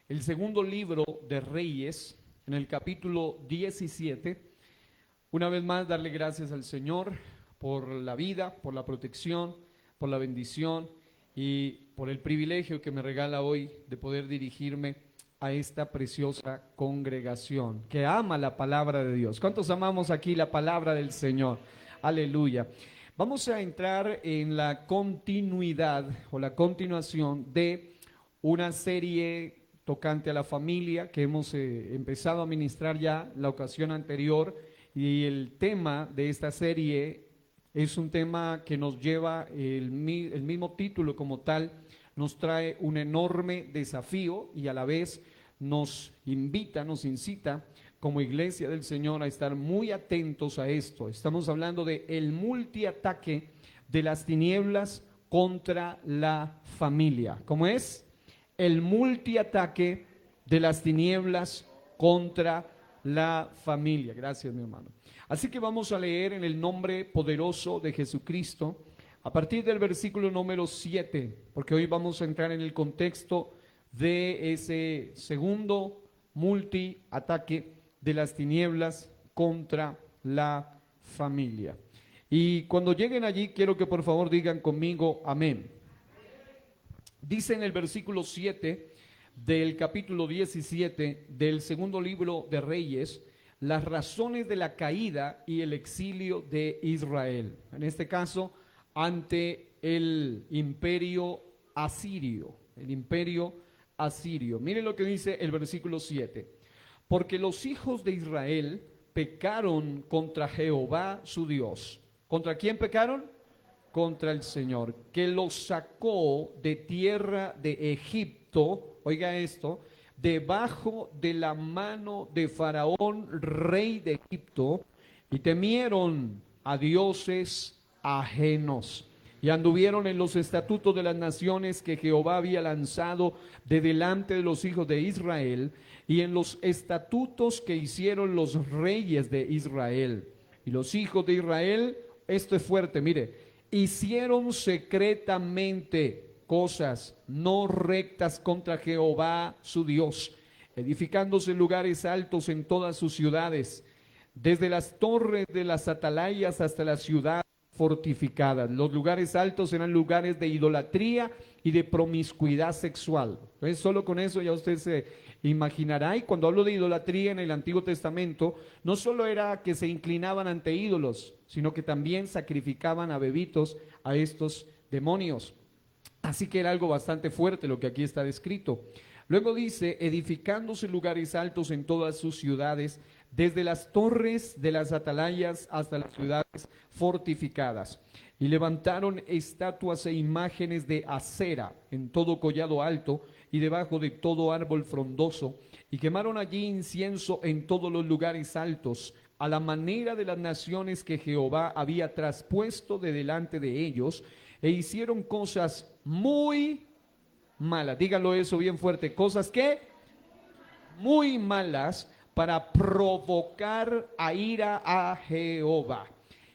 el segundo libro de Reyes, en el capítulo 17. Una vez más, darle gracias al Señor por la vida, por la protección, por la bendición y por el privilegio que me regala hoy de poder dirigirme a esta preciosa congregación que ama la palabra de Dios. ¿Cuántos amamos aquí la palabra del Señor? Aleluya. Vamos a entrar en la continuidad o la continuación de una serie tocante a la familia que hemos empezado a ministrar ya la ocasión anterior, y el tema de esta serie es un tema que nos lleva el mismo título como tal, nos trae un enorme desafío y a la vez nos invita, nos incita como iglesia del Señor a estar muy atentos a esto. Estamos hablando de el multiataque de las tinieblas contra la familia. ¿Cómo es? El multiataque de las tinieblas contra la familia. Gracias, mi hermano. Así que vamos a leer en el nombre poderoso de Jesucristo, a partir del versículo número 7, porque hoy vamos a entrar en el contexto de ese segundo multiataque de las tinieblas contra la familia. Y cuando lleguen allí, quiero que por favor digan conmigo amén. Dice en el versículo 7 del capítulo 17 del segundo libro de Reyes, las razones de la caída y el exilio de Israel. En este caso, ante el imperio asirio. El imperio asirio. Miren lo que dice el versículo 7. Porque los hijos de Israel pecaron contra Jehová su Dios. ¿Contra quién pecaron? Contra el Señor, que los sacó de tierra de Egipto, oiga esto, debajo de la mano de Faraón, rey de Egipto, y temieron a dioses ajenos, y anduvieron en los estatutos de las naciones que Jehová había lanzado de delante de los hijos de Israel, y en los estatutos que hicieron los reyes de Israel. Y los hijos de Israel, esto es fuerte, mire, hicieron secretamente cosas no rectas contra Jehová su Dios, edificándose lugares altos en todas sus ciudades, desde las torres de las atalayas hasta las ciudades fortificadas. Los lugares altos eran lugares de idolatría y de promiscuidad sexual. Entonces, solo con eso ya usted se imaginará. Y cuando hablo de idolatría en el Antiguo Testamento, no solo era que se inclinaban ante ídolos, sino que también sacrificaban a bebitos a estos demonios. Así que era algo bastante fuerte lo que aquí está descrito. Luego dice, edificándose lugares altos en todas sus ciudades, desde las torres de las atalayas hasta las ciudades fortificadas. Y levantaron estatuas e imágenes de acera en todo collado alto y debajo de todo árbol frondoso, y quemaron allí incienso en todos los lugares altos, a la manera de las naciones que Jehová había traspuesto de delante de ellos, e hicieron cosas muy malas. Díganlo eso bien fuerte. Cosas que muy malas para provocar a ira a Jehová.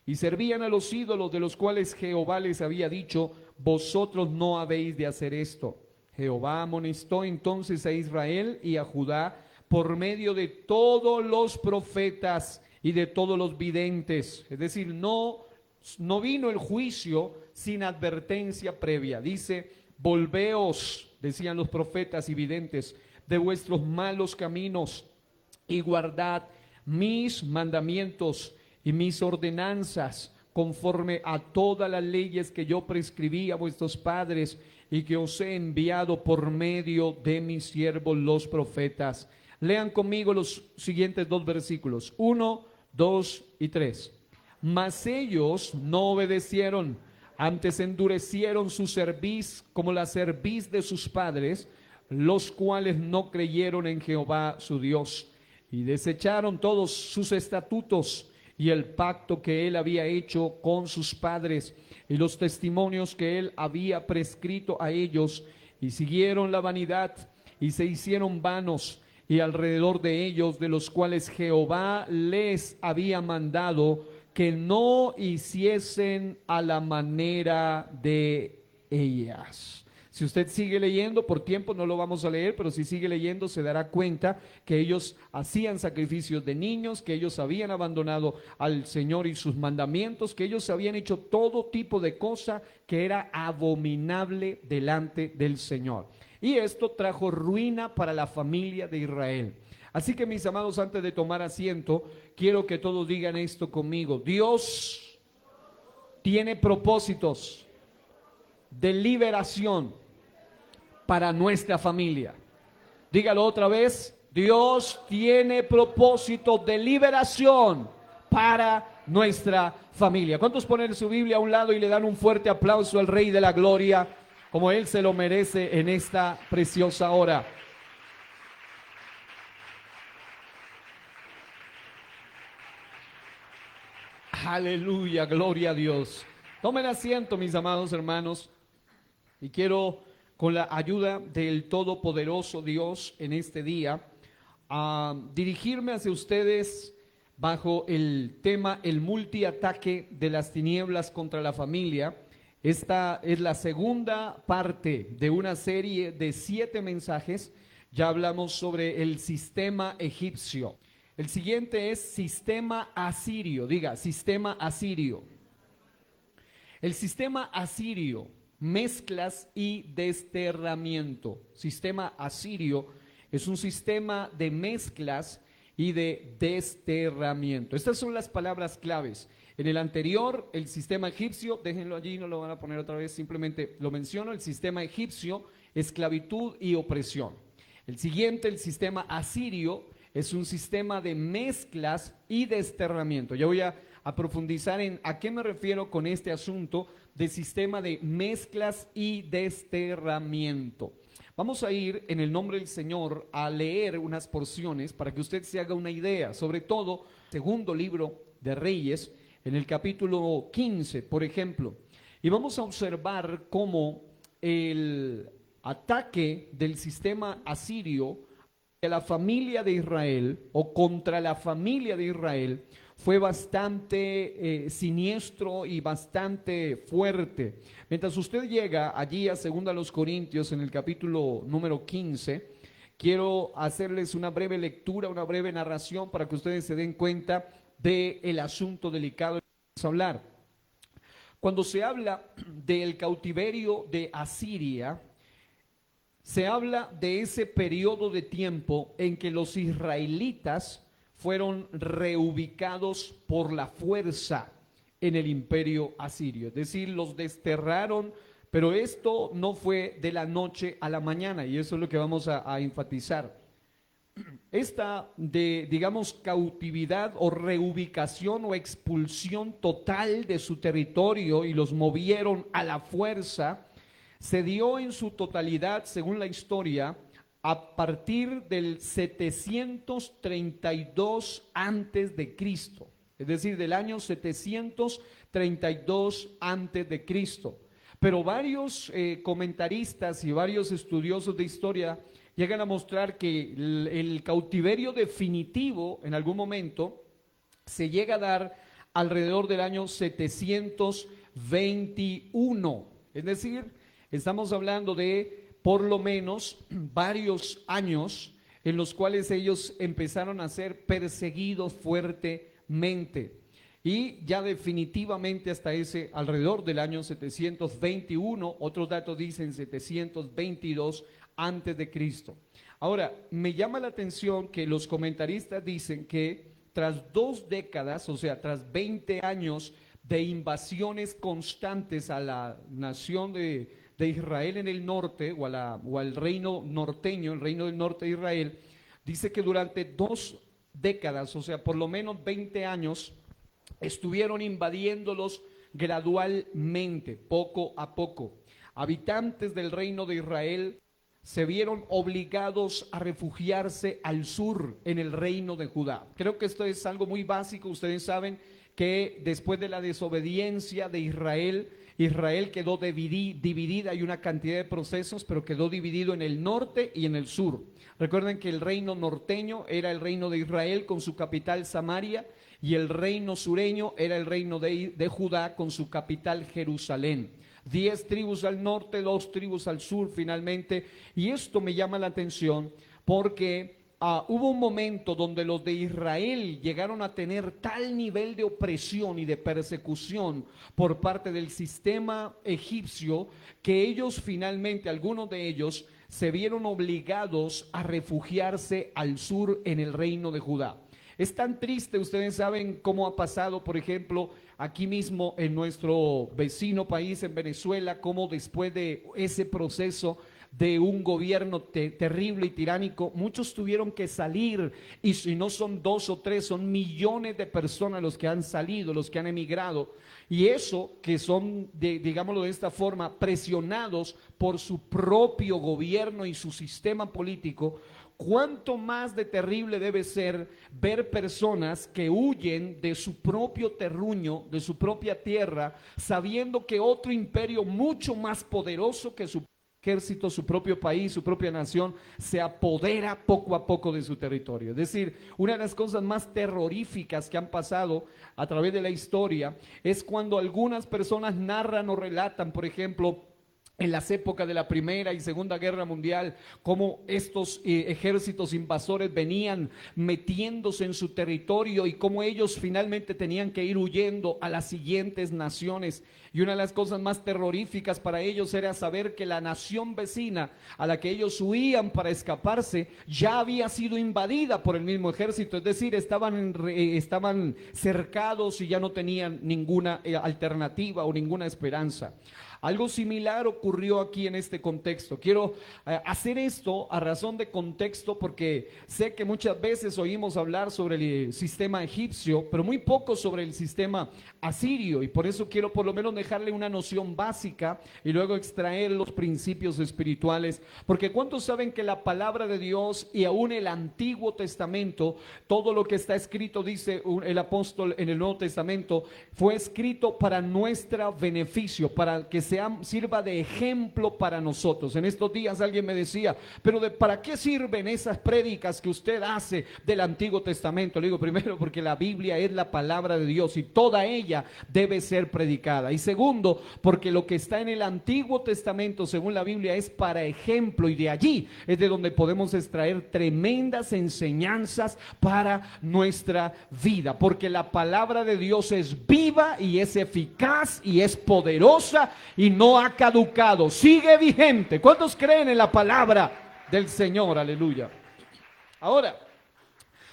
Y servían a los ídolos de los cuales Jehová les había dicho, vosotros no habéis de hacer esto. Jehová amonestó entonces a Israel y a Judá por medio de todos los profetas y de todos los videntes. Es decir, no vino el juicio sin advertencia previa. Dice, volveos, decían los profetas y videntes, de vuestros malos caminos y guardad mis mandamientos y mis ordenanzas conforme a todas las leyes que yo prescribí a vuestros padres y que os he enviado por medio de mis siervos los profetas. Lean conmigo los siguientes dos versículos, 1, 2 y 3. Mas ellos no obedecieron, antes endurecieron su cerviz como la cerviz de sus padres, los cuales no creyeron en Jehová su Dios, y desecharon todos sus estatutos y el pacto que él había hecho con sus padres y los testimonios que él había prescrito a ellos, y siguieron la vanidad y se hicieron vanos, y alrededor de ellos, de los cuales Jehová les había mandado que no hiciesen a la manera de ellas. Si usted sigue leyendo, por tiempo no lo vamos a leer, pero si sigue leyendo se dará cuenta que ellos hacían sacrificios de niños, que ellos habían abandonado al Señor y sus mandamientos, que ellos habían hecho todo tipo de cosa que era abominable delante del Señor. Y esto trajo ruina para la familia de Israel. Así que mis amados, antes de tomar asiento, quiero que todos digan esto conmigo. Dios tiene propósitos de liberación para nuestra familia. Dígalo otra vez. Dios tiene propósito de liberación para nuestra familia. ¿Cuántos ponen su Biblia a un lado y le dan un fuerte aplauso al Rey de la Gloria, como Él se lo merece en esta preciosa hora? Aleluya, gloria a Dios. Tomen asiento, mis amados hermanos, y quiero, con la ayuda del Todopoderoso Dios en este día, dirigirme hacia ustedes bajo el tema el multiataque de las tinieblas contra la familia. Esta es la segunda parte de una serie de 7 mensajes. Ya hablamos sobre el sistema egipcio. El siguiente es sistema asirio. Diga, sistema asirio. El sistema asirio, mezclas y desterramiento. Sistema asirio es un sistema de mezclas y de desterramiento. Estas son las palabras claves. En el anterior, el sistema egipcio, déjenlo allí, no lo van a poner otra vez, simplemente lo menciono, el sistema egipcio, esclavitud y opresión. El siguiente, el sistema asirio, es un sistema de mezclas y desterramiento. Ya voy a profundizar en a qué me refiero con este asunto de sistema de mezclas y desterramiento. Vamos a ir en el nombre del Señor a leer unas porciones para que usted se haga una idea, sobre todo, segundo libro de Reyes, en el capítulo 15, por ejemplo. Y vamos a observar cómo el ataque del sistema asirio a la familia de Israel o contra la familia de Israel fue bastante siniestro y bastante fuerte. Mientras usted llega allí a 2 Corintios en el capítulo número 15, quiero hacerles una breve lectura, una breve narración para que ustedes se den cuenta del asunto delicado que vamos a hablar. Cuando se habla del cautiverio de Asiria, se habla de ese periodo de tiempo en que los israelitas fueron reubicados por la fuerza en el imperio asirio. Es decir, los desterraron, pero esto no fue de la noche a la mañana, y eso es lo que vamos a enfatizar. Esta digamos, cautividad o reubicación o expulsión total de su territorio y los movieron a la fuerza, se dio en su totalidad, según la historia, a partir del 732 antes de Cristo, es decir, del año 732 antes de Cristo. Pero varios comentaristas y varios estudiosos de historia llegan a mostrar que el cautiverio definitivo en algún momento se llega a dar alrededor del año 721, es decir, estamos hablando de por lo menos varios años en los cuales ellos empezaron a ser perseguidos fuertemente. Y ya definitivamente hasta ese alrededor del año 721, otros datos dicen 722 antes de Cristo. Ahora, me llama la atención que los comentaristas dicen que tras 2 décadas, o sea, tras 20 años de invasiones constantes a la nación de Israel en el norte o al reino norteño, el reino del norte de Israel, dice que durante 2 décadas, o sea, por lo menos 20 años, estuvieron invadiéndolos gradualmente, poco a poco. Habitantes del reino de Israel se vieron obligados a refugiarse al sur, en el reino de Judá. Creo que esto es algo muy básico. Ustedes saben que después de la desobediencia de Israel quedó dividida, hay una cantidad de procesos, pero quedó dividido en el norte y en el sur. Recuerden que el reino norteño era el reino de Israel con su capital Samaria, y el reino sureño era el reino de Judá con su capital Jerusalén. 10 tribus al norte, 2 tribus al sur finalmente. Y esto me llama la atención porque hubo un momento donde los de Israel llegaron a tener tal nivel de opresión y de persecución por parte del sistema egipcio que ellos finalmente, algunos de ellos, se vieron obligados a refugiarse al sur en el reino de Judá. Es tan triste, ustedes saben cómo ha pasado, por ejemplo, aquí mismo en nuestro vecino país, en Venezuela, cómo después de ese proceso de un gobierno terrible y tiránico, muchos tuvieron que salir, y si no son 2 o 3, son millones de personas los que han salido, los que han emigrado, y eso que son, digámoslo de esta forma, presionados por su propio gobierno y su sistema político. ¿Cuánto más de terrible debe ser ver personas que huyen de su propio terruño, de su propia tierra, sabiendo que otro imperio mucho más poderoso que su ejército, su propio país, su propia nación, se apodera poco a poco de su territorio? Es decir, una de las cosas más terroríficas que han pasado a través de la historia es cuando algunas personas narran o relatan, por ejemplo, en las épocas de la Primera y Segunda Guerra Mundial, cómo estos ejércitos invasores venían metiéndose en su territorio y cómo ellos finalmente tenían que ir huyendo a las siguientes naciones. Y una de las cosas más terroríficas para ellos era saber que la nación vecina a la que ellos huían para escaparse ya había sido invadida por el mismo ejército, es decir, estaban cercados y ya no tenían ninguna alternativa o ninguna esperanza. Algo similar ocurrió aquí en este contexto. Quiero hacer esto a razón de contexto porque sé que muchas veces oímos hablar sobre el sistema egipcio, pero muy poco sobre el sistema asirio, y por eso quiero por lo menos dejarle una noción básica y luego extraer los principios espirituales, porque ¿cuántos saben que la palabra de Dios y aún el Antiguo Testamento, todo lo que está escrito, dice el apóstol en el Nuevo Testamento, fue escrito para nuestro beneficio, para que sirva de ejemplo para nosotros? En estos días alguien me decía, pero ¿para qué sirven esas prédicas que usted hace del Antiguo Testamento? Le digo, primero, porque la Biblia es la palabra de Dios y toda ella debe ser predicada. Y segundo, porque lo que está en el Antiguo Testamento, según la Biblia, es para ejemplo, y de allí es de donde podemos extraer tremendas enseñanzas para nuestra vida, porque la palabra de Dios es viva y es eficaz y es poderosa y no ha caducado, sigue vigente. ¿Cuántos creen en la palabra del Señor? Aleluya. Ahora,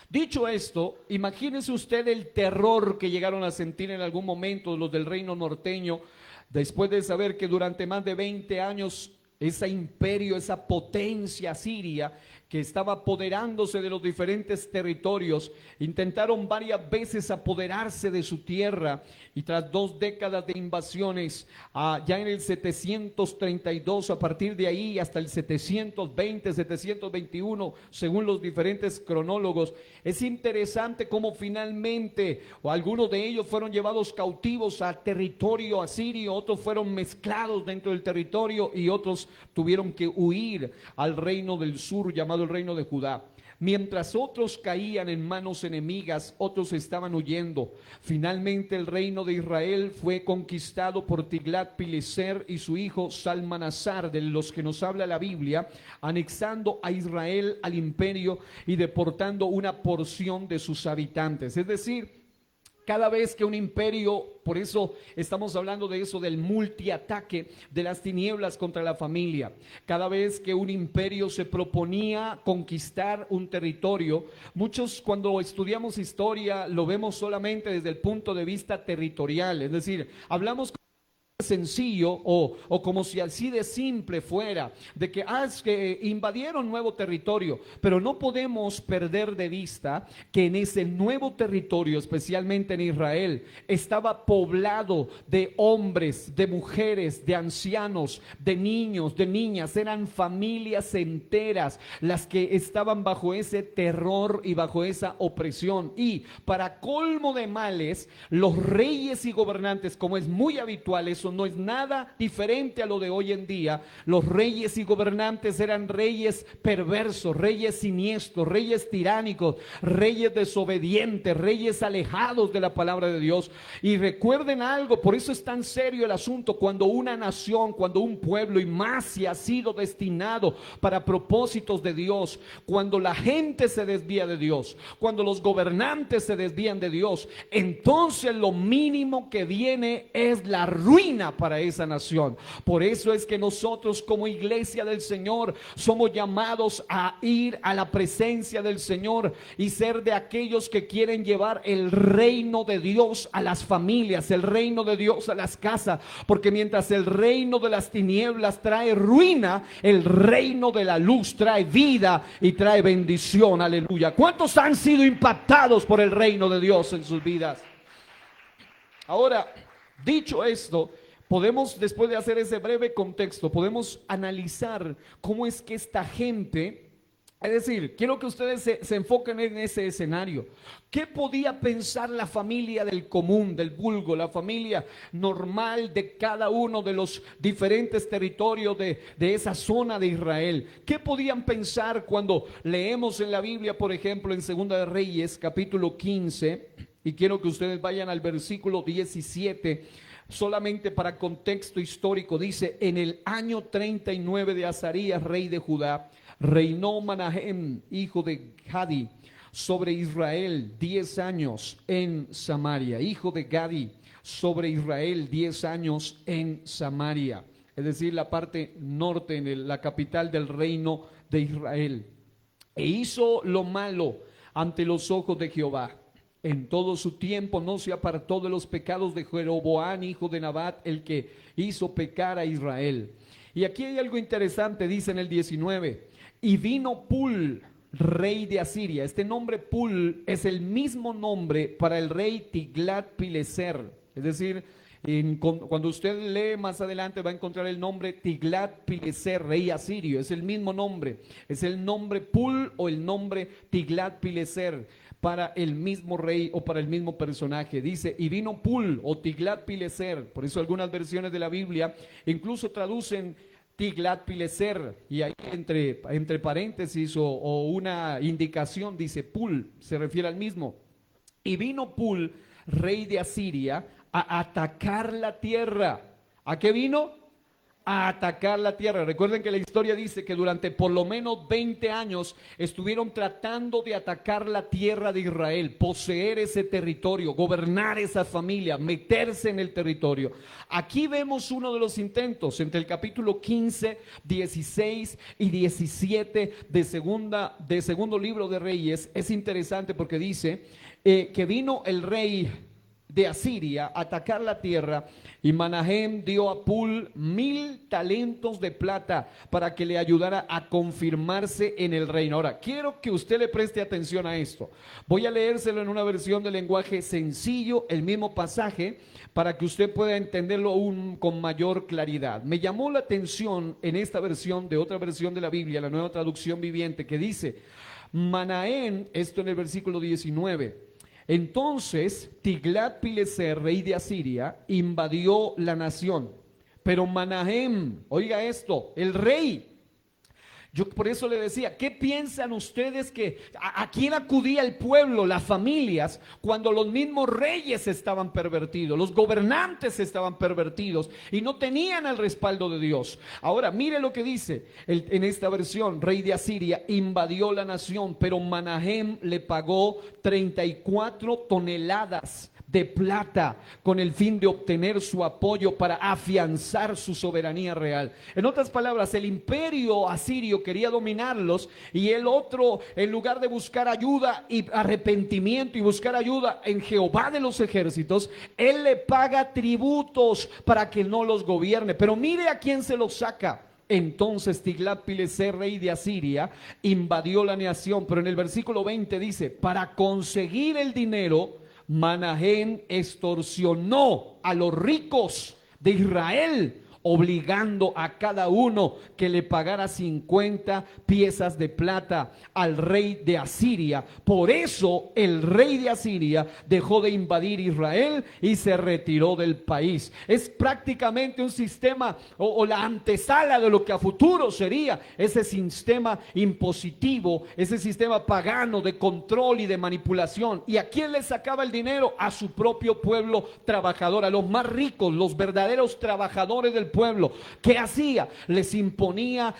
dicho esto, imagínese usted el terror que llegaron a sentir en algún momento los del reino norteño, después de saber que durante más de 20 años ese imperio, esa potencia siria que estaba apoderándose de los diferentes territorios, intentaron varias veces apoderarse de su tierra, y tras 2 décadas de invasiones, ya en el 732, a partir de ahí hasta el 720, 721, según los diferentes cronólogos, es interesante cómo finalmente algunos de ellos fueron llevados cautivos a territorio asirio, otros fueron mezclados dentro del territorio y otros tuvieron que huir al reino del sur llamado el reino de Judá. Mientras otros caían en manos enemigas, otros estaban huyendo. Finalmente el reino de Israel fue conquistado por Tiglat-Pileser y su hijo Salmanasar, de los que nos habla la Biblia, anexando a Israel al imperio y deportando una porción de sus habitantes. Es decir, cada vez que un imperio, por eso estamos hablando de eso, del multiataque de las tinieblas contra la familia. Cada vez que un imperio se proponía conquistar un territorio, muchos cuando estudiamos historia lo vemos solamente desde el punto de vista territorial, es decir, hablamos sencillo o como si así de simple fuera, de que es que invadieron nuevo territorio, pero no podemos perder de vista que en ese nuevo territorio, especialmente en Israel, estaba poblado de hombres, de mujeres, de ancianos, de niños, de niñas. Eran familias enteras las que estaban bajo ese terror y bajo esa opresión, y para colmo de males, los reyes y gobernantes, como es muy habitual eso eso no es nada diferente a lo de hoy en día. Los reyes y gobernantes eran reyes perversos, reyes siniestros, reyes tiránicos, reyes desobedientes, reyes alejados de la palabra de Dios. Y recuerden algo, por eso es tan serio el asunto, cuando una nación, cuando un pueblo, y más si ha sido destinado para propósitos de Dios, cuando la gente se desvía de Dios, cuando los gobernantes se desvían de Dios, entonces lo mínimo que viene es la ruina para esa nación. Por eso es que nosotros como iglesia del Señor somos llamados a ir a la presencia del Señor y ser de aquellos que quieren llevar el reino de Dios a las familias, el reino de Dios a las casas, porque mientras el reino de las tinieblas trae ruina, el reino de la luz trae vida y trae bendición. Aleluya. ¿Cuántos han sido impactados por el reino de Dios en sus vidas? Ahora, dicho esto, podemos, después de hacer ese breve contexto, podemos analizar cómo es que esta gente, es decir, quiero que ustedes se enfoquen en ese escenario. ¿Qué podía pensar la familia del común, del vulgo, la familia normal de cada uno de los diferentes territorios de esa zona de Israel? ¿Qué podían pensar cuando leemos en la Biblia, por ejemplo, en Segunda de Reyes, capítulo 15, y quiero que ustedes vayan al versículo 17, solamente para contexto histórico? Dice: en el año 39 de Azarías, rey de Judá, reinó Manahem, hijo de Gadi, sobre Israel 10 años en Samaria. Hijo de Gadi, sobre Israel 10 años en Samaria. Es decir, la parte norte, en la capital del reino de Israel. E hizo lo malo ante los ojos de Jehová. En todo su tiempo no se apartó de los pecados de Jeroboam, hijo de Nabat, el que hizo pecar a Israel. Y aquí hay algo interesante, dice en el 19: y vino Pul, rey de Asiria. Este nombre Pul es el mismo nombre para el rey Tiglat-Pileser. Es decir, cuando usted lee más adelante va a encontrar el nombre Tiglat-Pileser, rey asirio. Es el mismo nombre. Es el nombre Pul o el nombre Tiglat-Pileser para el mismo rey o para el mismo personaje. Dice: y vino Pul o Tiglat-Pileser. Por eso algunas versiones de la Biblia incluso traducen Tiglat-Pileser, y ahí entre paréntesis o una indicación dice Pul, se refiere al mismo. Y vino Pul, rey de Asiria, a atacar la tierra. ¿A qué vino? A atacar la tierra. Recuerden que la historia dice que durante por lo menos 20 años estuvieron tratando de atacar la tierra de Israel, poseer ese territorio, gobernar esa familia, meterse en el territorio. Aquí vemos uno de los intentos entre el capítulo 15, 16 y 17 de segundo libro de Reyes. Es interesante porque dice que vino el rey de Asiria a atacar la tierra, y Manahem dio a Pul 1000 talentos de plata para que le ayudara a confirmarse en el reino. Ahora, quiero que usted le preste atención a esto. Voy a leérselo en una versión de lenguaje sencillo, el mismo pasaje, para que usted pueda entenderlo aún con mayor claridad. Me llamó la atención en esta versión, de otra versión de la Biblia, la Nueva Traducción Viviente, que dice: Manahem, esto en el versículo 19, entonces Tiglat-Pileser, rey de Asiria, invadió la nación. Pero Manahem, oiga esto, el rey. Yo por eso le decía, ¿qué piensan ustedes a quién acudía el pueblo, las familias, cuando los mismos reyes estaban pervertidos, los gobernantes estaban pervertidos y no tenían el respaldo de Dios? Ahora, mire lo que dice en esta versión: rey de Asiria invadió la nación, pero Manahem le pagó 34 toneladas de plata con el fin de obtener su apoyo para afianzar su soberanía real. En otras palabras, el imperio asirio quería dominarlos, y el otro, en lugar de buscar ayuda y arrepentimiento y buscar ayuda en Jehová de los ejércitos, él le paga tributos para que no los gobierne. Pero mire a quién se los saca. Entonces Tiglat-Pileser, rey de Asiria, invadió la nación. Pero en el versículo 20 dice: para conseguir el dinero, Manahem extorsionó a los ricos de Israel, obligando a cada uno que le pagara 50 piezas de plata al rey de Asiria. Por eso el rey de Asiria dejó de invadir Israel y se retiró del país. Es prácticamente un sistema o la antesala de lo que a futuro sería ese sistema impositivo, ese sistema pagano de control y de manipulación. ¿Y a quién le sacaba el dinero? A su propio pueblo trabajador, a los más ricos, los verdaderos trabajadores del pueblo. ¿Qué hacía? Les imponía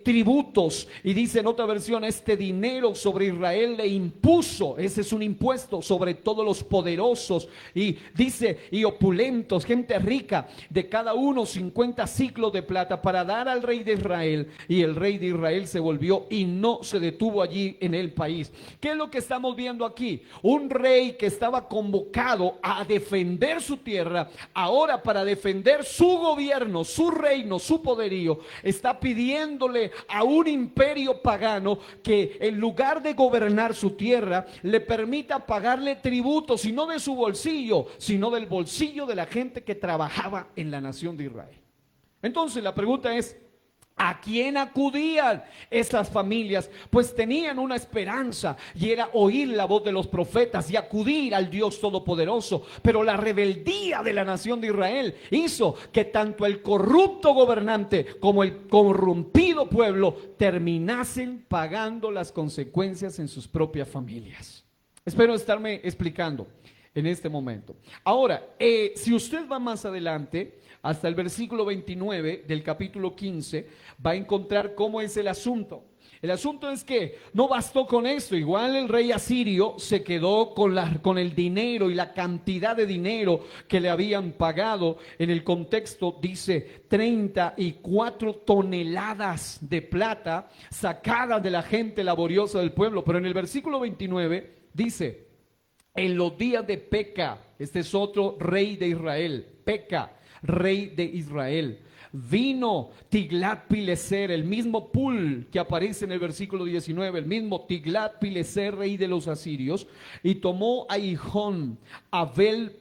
tributos, y dice en otra versión, este dinero sobre Israel le impuso, ese es un impuesto sobre todos los poderosos, y dice, y opulentos, gente rica, de cada uno 50 ciclos de plata para dar al rey de Israel. Y el rey de Israel se volvió y no se detuvo allí en el país. ¿Qué es lo que estamos viendo aquí? Un rey que estaba convocado a defender su tierra, ahora para defender su gobierno, su reino, su poderío, está pidiéndole a un imperio pagano que en lugar de gobernar su tierra, le permita pagarle tributos, y no de su bolsillo, sino del bolsillo de la gente que trabajaba en la nación de Israel. Entonces la pregunta es, ¿a quién acudían estas familias? Pues tenían una esperanza, y era oír la voz de los profetas y acudir al Dios Todopoderoso. Pero la rebeldía de la nación de Israel hizo que tanto el corrupto gobernante como el corrompido pueblo terminasen pagando las consecuencias en sus propias familias. Espero estarme explicando en este momento. Ahora, si usted va más adelante, hasta el versículo 29 del capítulo 15, va a encontrar cómo es el asunto. El asunto es que no bastó con esto. Igual el rey asirio se quedó con el dinero y la cantidad de dinero que le habían pagado. En el contexto dice 34 toneladas de plata sacadas de la gente laboriosa del pueblo. Pero en el versículo 29 dice, en los días de Peca, este es otro rey de Israel, Peca, rey de Israel, vino Tiglat-Pileser, el mismo Pul que aparece en el versículo 19, el mismo Tiglat-Pileser, rey de los asirios, y tomó a Hijón, Abel,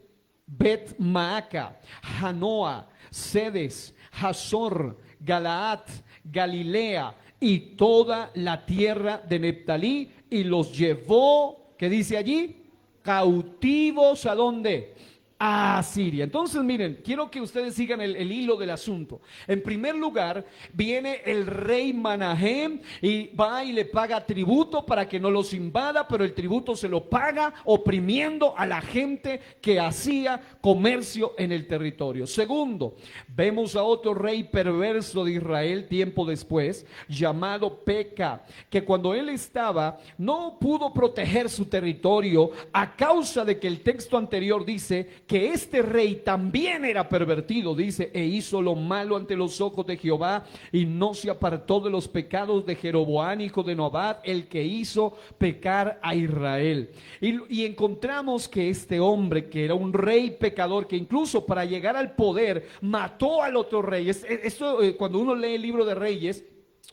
Bet-Maaca, Janoa, Sedes, Hazor, Galaad, Galilea y toda la tierra de Neftalí, y los llevó, ¿qué dice allí? Cautivos, ¿a dónde? A Asiria. Entonces miren, quiero que ustedes sigan el hilo del asunto. En primer lugar viene el rey Manahem y va y le paga tributo para que no los invada, pero el tributo se lo paga oprimiendo a la gente que hacía comercio en el territorio. Segundo, vemos a otro rey perverso de Israel tiempo después, llamado Peca, que cuando él estaba no pudo proteger su territorio a causa de que el texto anterior dice que este rey también era pervertido, dice, e hizo lo malo ante los ojos de Jehová y no se apartó de los pecados de Jeroboam, hijo de Nabat, el que hizo pecar a Israel. Y encontramos que este hombre, que era un rey pecador, que incluso para llegar al poder mató al otro rey. Esto, cuando uno lee el libro de Reyes,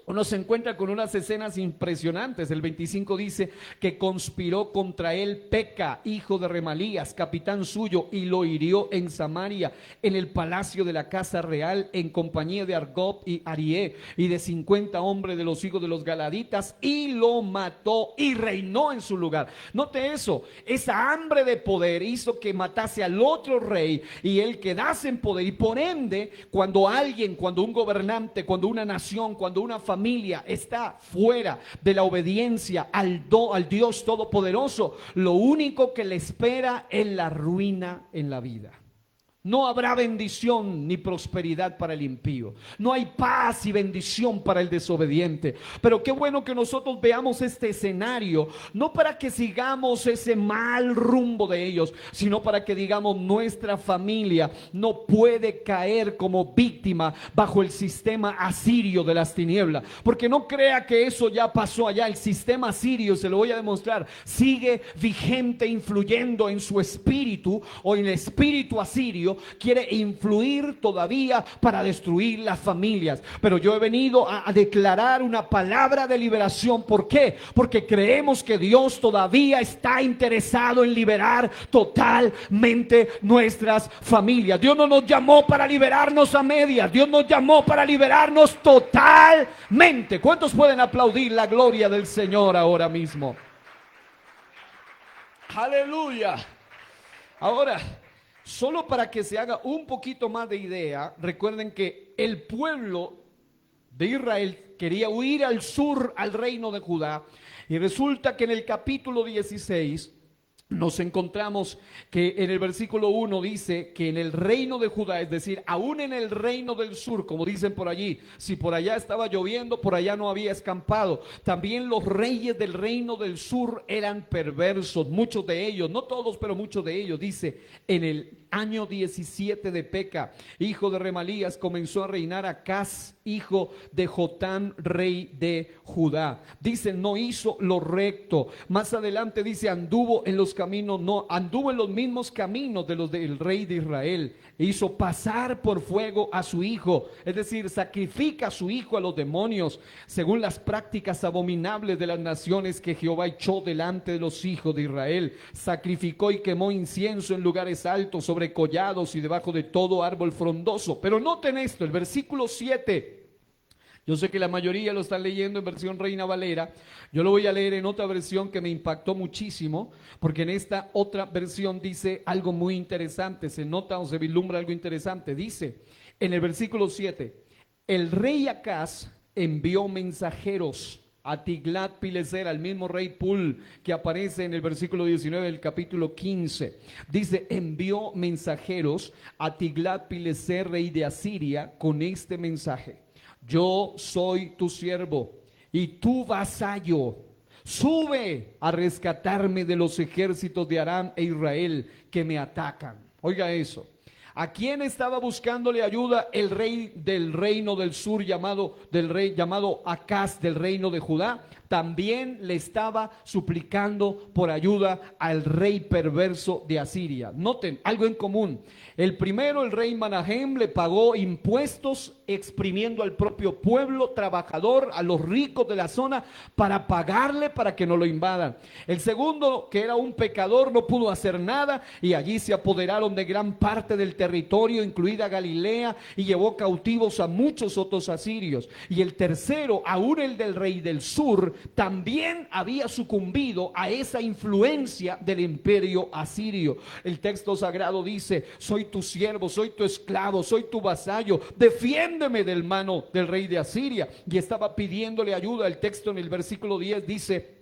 uno se encuentra con unas escenas impresionantes. El 25 dice que conspiró contra él Peca, hijo de Remalías, capitán suyo, y lo hirió en Samaria, en el palacio de la casa real, en compañía de Argob y Arié, y de 50 hombres de los hijos de los Galaditas, y lo mató y reinó en su lugar. Note eso, esa hambre de poder hizo que matase al otro rey y él quedase en poder. Y por ende, cuando un gobernante, cuando una nación, cuando una familia está fuera de la obediencia al Dios Todopoderoso, lo único que le espera es la ruina en la vida. No habrá bendición ni prosperidad para el impío. No hay paz y bendición para el desobediente. Pero qué bueno que nosotros veamos este escenario, no para que sigamos ese mal rumbo de ellos, sino para que digamos, nuestra familia no puede caer como víctima bajo el sistema asirio de las tinieblas. Porque no crea que eso ya pasó allá. El sistema asirio, se lo voy a demostrar, sigue vigente, influyendo en su espíritu o en el espíritu asirio, asirio quiere influir todavía para destruir las familias. Pero yo he venido a declarar una palabra de liberación. ¿Por qué? Porque creemos que Dios todavía está interesado en liberar totalmente nuestras familias. Dios no nos llamó para liberarnos a medias. Dios nos llamó para liberarnos totalmente. ¿Cuántos pueden aplaudir la gloria del Señor ahora mismo? Aleluya. Ahora, solo para que se haga un poquito más de idea, recuerden que el pueblo de Israel quería huir al sur, al reino de Judá, y resulta que en el capítulo 16 nos encontramos que en el versículo 1 dice que en el reino de Judá, es decir, aún en el reino del sur, como dicen por allí, si por allá estaba lloviendo, por allá no había escampado. También los reyes del reino del sur eran perversos, muchos de ellos, no todos, pero muchos de ellos. Dice, en el año 17 de Peca, hijo de Remalías, comenzó a reinar Acaz, hijo de Jotán, rey de Judá. Dice, no hizo lo recto. Más adelante dice, anduvo en los mismos caminos de los del rey de Israel. Hizo pasar por fuego a su hijo, es decir, sacrifica a su hijo a los demonios, según las prácticas abominables de las naciones que Jehová echó delante de los hijos de Israel. Sacrificó y quemó incienso en lugares altos, sobre collados y debajo de todo árbol frondoso. Pero noten esto, el versículo 7. Yo sé que la mayoría lo están leyendo en versión Reina Valera. Yo lo voy a leer en otra versión que me impactó muchísimo, porque en esta otra versión dice algo muy interesante. Se nota o se vislumbra algo interesante. Dice en el versículo 7, el rey Acaz envió mensajeros a Tiglat-Pileser, al mismo rey Pul que aparece en el versículo 19 del capítulo 15. Dice, envió mensajeros a Tiglat-Pileser, rey de Asiria, con este mensaje: yo soy tu siervo y tu vasallo. Sube a rescatarme de los ejércitos de Aram e Israel que me atacan. Oiga eso. ¿A quién estaba buscándole ayuda el rey del reino del sur llamado Acaz, del reino de Judá? También le estaba suplicando por ayuda al rey perverso de Asiria. Noten algo en común. El primero, el rey Manahem, le pagó impuestos exprimiendo al propio pueblo trabajador, a los ricos de la zona, para pagarle para que no lo invadan. El segundo, que era un pecador, no pudo hacer nada y allí se apoderaron de gran parte del territorio, incluida Galilea, y llevó cautivos a muchos otros asirios. Y el tercero, aún el del rey del sur, también había sucumbido a esa influencia del imperio asirio. El texto sagrado dice: soy tu siervo, soy tu esclavo, soy tu vasallo, defiéndeme del mano del rey de Asiria. Y estaba pidiéndole ayuda. El texto en el versículo 10 dice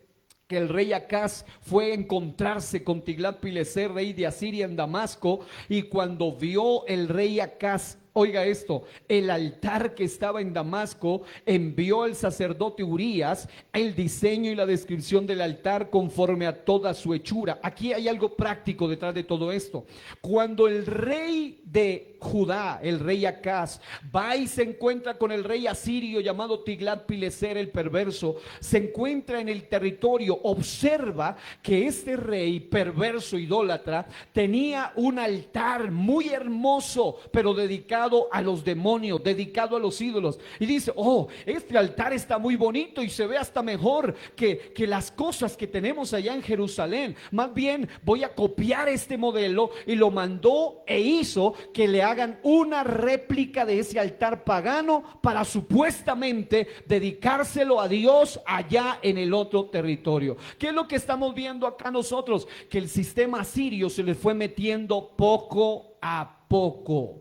que el rey Acaz fue a encontrarse con Tiglat-Pileser, rey de Asiria, en Damasco, y cuando vio el rey Acaz, oiga esto, el altar que estaba en Damasco, envió el sacerdote Urías el diseño y la descripción del altar conforme a toda su hechura. Aquí hay algo práctico detrás de todo esto. Cuando el rey de Judá, el rey Acaz, va y se encuentra con el rey asirio llamado Tiglat-Pileser el perverso, se encuentra en el territorio, observa que este rey perverso idólatra tenía un altar muy hermoso, pero dedicado a los demonios, dedicado a los ídolos, y dice: oh, este altar está muy bonito y se ve hasta mejor que las cosas que tenemos allá en Jerusalén. Más bien voy a copiar este modelo, y lo mandó e hizo que le hagan una réplica de ese altar pagano para supuestamente dedicárselo a Dios allá en el otro territorio. ¿Qué es lo que estamos viendo acá nosotros? Que el sistema asirio se les fue metiendo poco a poco.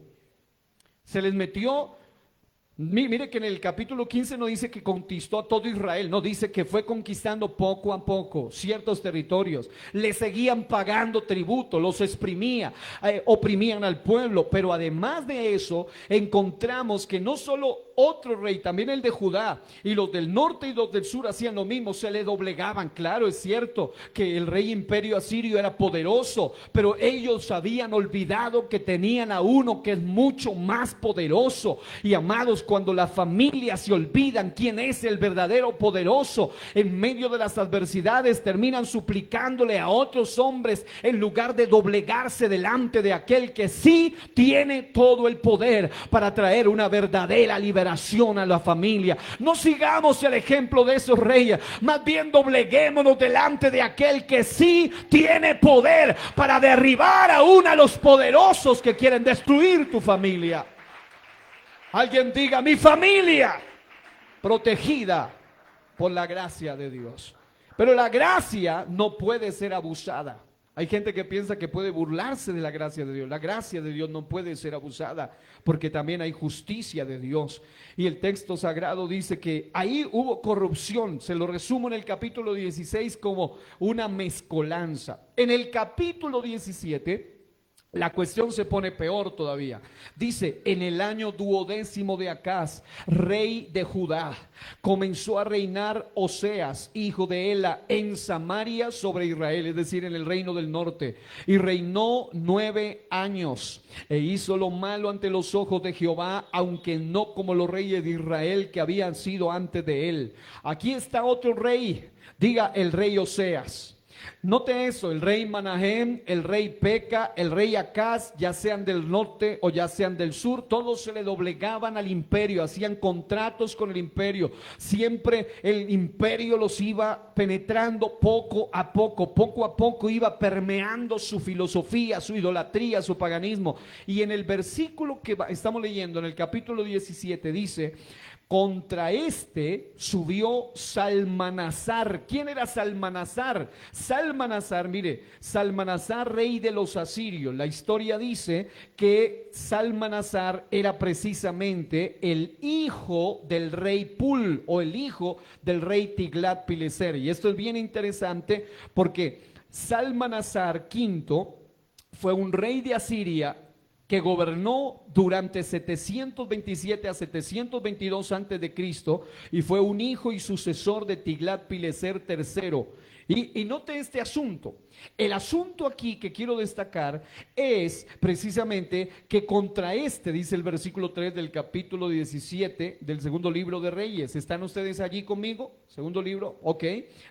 Se les metió. Mire que en el capítulo 15 no dice que conquistó a todo Israel, no, dice que fue conquistando poco a poco ciertos territorios. Le seguían pagando tributo, los oprimían al pueblo, pero además de eso encontramos que no solo otro rey, también el de Judá, y los del norte y los del sur hacían lo mismo, se le doblegaban. Claro, es cierto que el rey imperio asirio era poderoso, pero ellos habían olvidado que tenían a uno que es mucho más poderoso. Y amados, cuando las familias se olvidan quién es el verdadero poderoso, en medio de las adversidades terminan suplicándole a otros hombres en lugar de doblegarse delante de aquel que sí tiene todo el poder para traer una verdadera liberación a la familia. No sigamos el ejemplo de esos reyes, más bien dobleguémonos delante de aquel que sí tiene poder para derribar aún a los poderosos que quieren destruir tu familia. Alguien diga: mi familia protegida por la gracia de Dios. Pero la gracia no puede ser abusada. Hay gente que piensa que puede burlarse de la gracia de Dios. La gracia de Dios no puede ser abusada, porque también hay justicia de Dios. Y el texto sagrado dice que ahí hubo corrupción. Se lo resumo en el capítulo 16 como una mezcolanza. En el capítulo 17 la cuestión se pone peor todavía. Dice: en el año 12º de Acaz, rey de Judá, comenzó a reinar Oseas, hijo de Ela, en Samaria sobre Israel, es decir, en el reino del norte. Y reinó 9 años, e hizo lo malo ante los ojos de Jehová, aunque no como los reyes de Israel que habían sido antes de él. Aquí está otro rey, diga: el rey Oseas. Note eso: el rey Manahem, el rey Peca, el rey Acaz, ya sean del norte o ya sean del sur, todos se le doblegaban al imperio, hacían contratos con el imperio. Siempre el imperio los iba penetrando poco a poco iba permeando su filosofía, su idolatría, su paganismo. Y en el versículo que estamos leyendo, en el capítulo 17, dice: contra este subió Salmanasar. ¿Quién era Salmanasar? Salmanasar, mire, Salmanasar, rey de los asirios. La historia dice que Salmanasar era precisamente el hijo del rey Pul, o el hijo del rey Tiglat-Pileser. Y esto es bien interesante porque Salmanasar V fue un rey de Asiria que gobernó durante 727 a 722 antes de Cristo, y fue un hijo y sucesor de Tiglat-Pileser III. Y note este asunto. El asunto aquí que quiero destacar es precisamente que contra este, dice el versículo 3 del capítulo 17 del segundo libro de Reyes. ¿Están ustedes allí conmigo? Segundo libro, ok.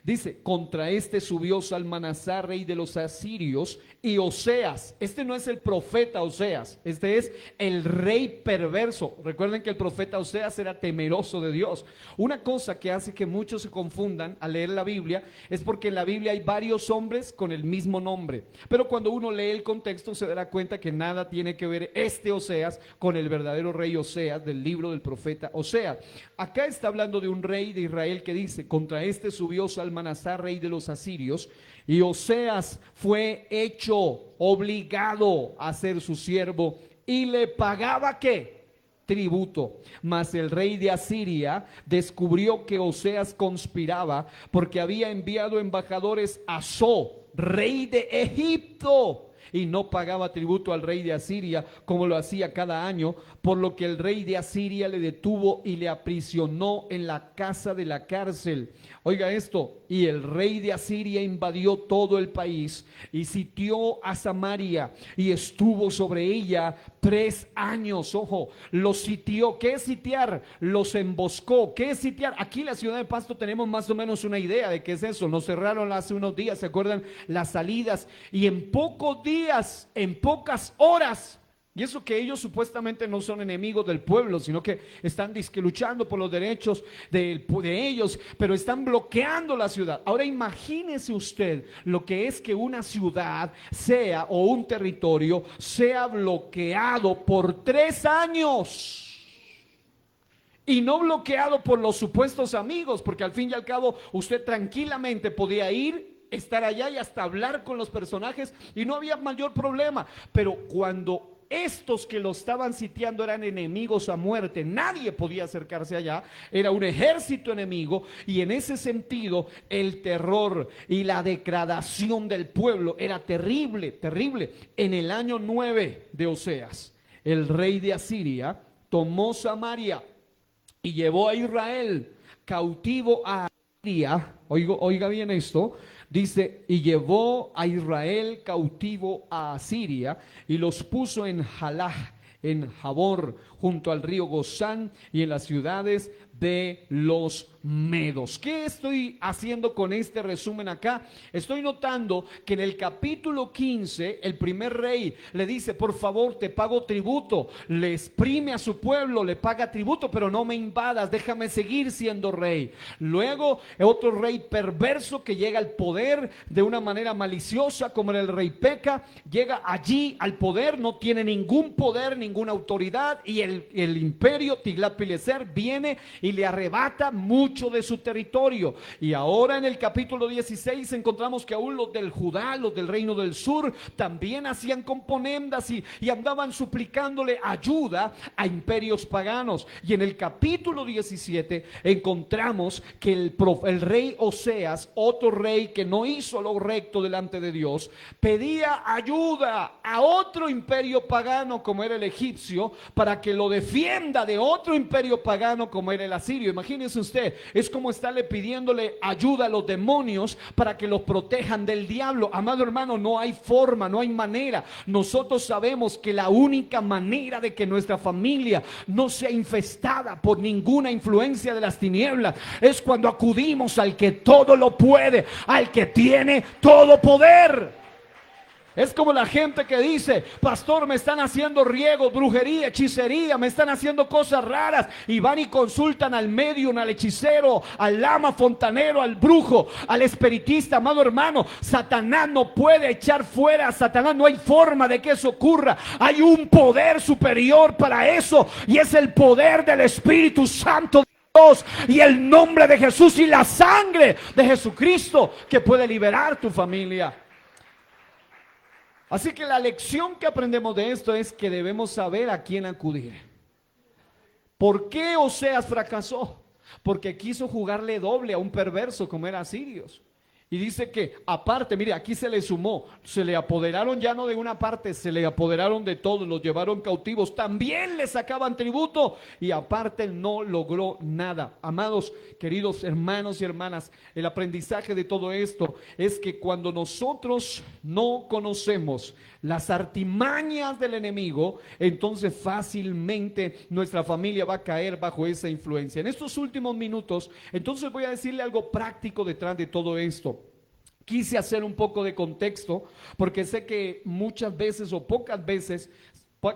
Dice: contra este subió Salmanasar, rey de los asirios, y Oseas. Este no es el profeta Oseas, este es el rey perverso. Recuerden que el profeta Oseas era temeroso de Dios. Una cosa que hace que muchos se confundan al leer la Biblia es porque en la Biblia hay varios hombres con el mismo nombre, pero cuando uno lee el contexto se dará cuenta que nada tiene que ver este Oseas con el verdadero rey Oseas del libro del profeta Oseas. Acá está hablando de un rey de Israel que dice: contra este subió Salmanasar, rey de los asirios, y Oseas fue hecho obligado a ser su siervo, y le pagaba ¿qué? Tributo. Mas el rey de Asiria descubrió que Oseas conspiraba, porque había enviado embajadores a So, rey de Egipto, y no pagaba tributo al rey de Asiria como lo hacía cada año, por lo que el rey de Asiria le detuvo y le aprisionó en la casa de la cárcel. Oiga esto: y el rey de Asiria invadió todo el país y sitió a Samaria y estuvo sobre ella 3 años. Ojo, los sitió. ¿Qué es sitiar? Los emboscó. ¿Qué es sitiar? Aquí en la ciudad de Pasto tenemos más o menos una idea de qué es eso. Nos cerraron hace unos días, ¿se acuerdan? Las salidas, y en pocos días, en pocas horas. Y eso que ellos supuestamente no son enemigos del pueblo, sino que están disque luchando por los derechos de ellos, pero están bloqueando la ciudad. Ahora imagínese usted lo que es que una ciudad sea, o un territorio sea bloqueado por 3 años. Y no bloqueado por los supuestos amigos, porque al fin y al cabo usted tranquilamente podía ir, estar allá y hasta hablar con los personajes y no había mayor problema. Pero cuando estos que lo estaban sitiando eran enemigos a muerte, nadie podía acercarse allá, era un ejército enemigo, y en ese sentido el terror y la degradación del pueblo era terrible, terrible. En el año 9 de Oseas, el rey de Asiria tomó Samaria y llevó a Israel cautivo a Asiria. Oiga bien esto. Dice, y llevó a Israel cautivo a Asiria y los puso en Jalaj, en Jabor, junto al río Gozán y en las ciudades de los medos. ¿Qué estoy haciendo con este resumen acá? Estoy notando que en el capítulo 15 el primer rey le dice, por favor, te pago tributo, le exprime a su pueblo, le paga tributo, pero no me invadas, déjame seguir siendo rey. Luego otro rey perverso que llega al poder de una manera maliciosa, como era el rey Peca, llega allí al poder, no tiene ningún poder, ninguna autoridad, y el imperio Tiglat-Pileser viene y le arrebata mucho de su territorio. Y ahora en el capítulo 16 encontramos que aún los del Judá, los del reino del sur, también hacían componendas y andaban suplicándole ayuda a imperios paganos. Y en el capítulo 17 encontramos que el rey Oseas, otro rey que no hizo lo recto delante de Dios, pedía ayuda a otro imperio pagano como era el egipcio, para que lo defienda de otro imperio pagano como era el asirio. Imagínese usted, es como estarle pidiéndole ayuda a los demonios para que los protejan del diablo. Amado hermano, no hay forma, no hay manera. Nosotros sabemos que la única manera de que nuestra familia no sea infestada por ninguna influencia de las tinieblas es cuando acudimos al que todo lo puede, al que tiene todo poder. Es como la gente que dice, pastor, me están haciendo riegos, brujería, hechicería, me están haciendo cosas raras, y van y consultan al medium, al hechicero, al lama fontanero, al brujo, al espiritista. Amado hermano, Satanás no puede echar fuera a Satanás, no hay forma de que eso ocurra. Hay un poder superior para eso, y es el poder del Espíritu Santo de Dios, y el nombre de Jesús y la sangre de Jesucristo, que puede liberar tu familia. Así que la lección que aprendemos de esto es que debemos saber a quién acudir. ¿Por qué Oseas fracasó? Porque quiso jugarle doble a un perverso como era Asirios. Y dice que aparte, mire, aquí se le sumó, se le apoderaron ya no de una parte, se le apoderaron de todos, los llevaron cautivos, también le sacaban tributo y aparte no logró nada. Amados, queridos hermanos y hermanas, el aprendizaje de todo esto es que cuando nosotros no conocemos las artimañas del enemigo, entonces fácilmente nuestra familia va a caer bajo esa influencia. En estos últimos minutos, entonces voy a decirle algo práctico detrás de todo esto. Quise hacer un poco de contexto porque sé que muchas veces o pocas veces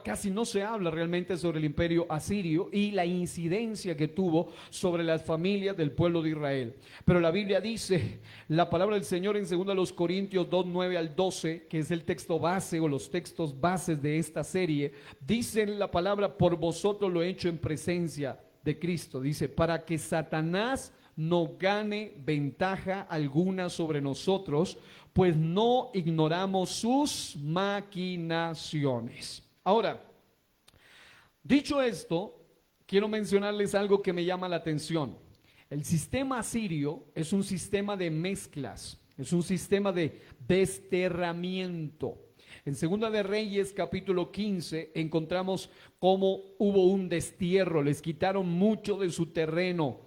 casi no se habla realmente sobre el imperio asirio y la incidencia que tuvo sobre las familias del pueblo de Israel. Pero la Biblia dice, la palabra del Señor en 2 Corintios 2, 9 al 12, que es el texto base o los textos bases de esta serie, dice la palabra, por vosotros lo he hecho en presencia de Cristo. Dice, para que Satanás no gane ventaja alguna sobre nosotros, pues no ignoramos sus maquinaciones. Ahora, dicho esto, quiero mencionarles algo que me llama la atención. El sistema asirio es un sistema de mezclas, es un sistema de desterramiento. En Segunda de Reyes, capítulo 15, encontramos cómo hubo un destierro, les quitaron mucho de su terreno.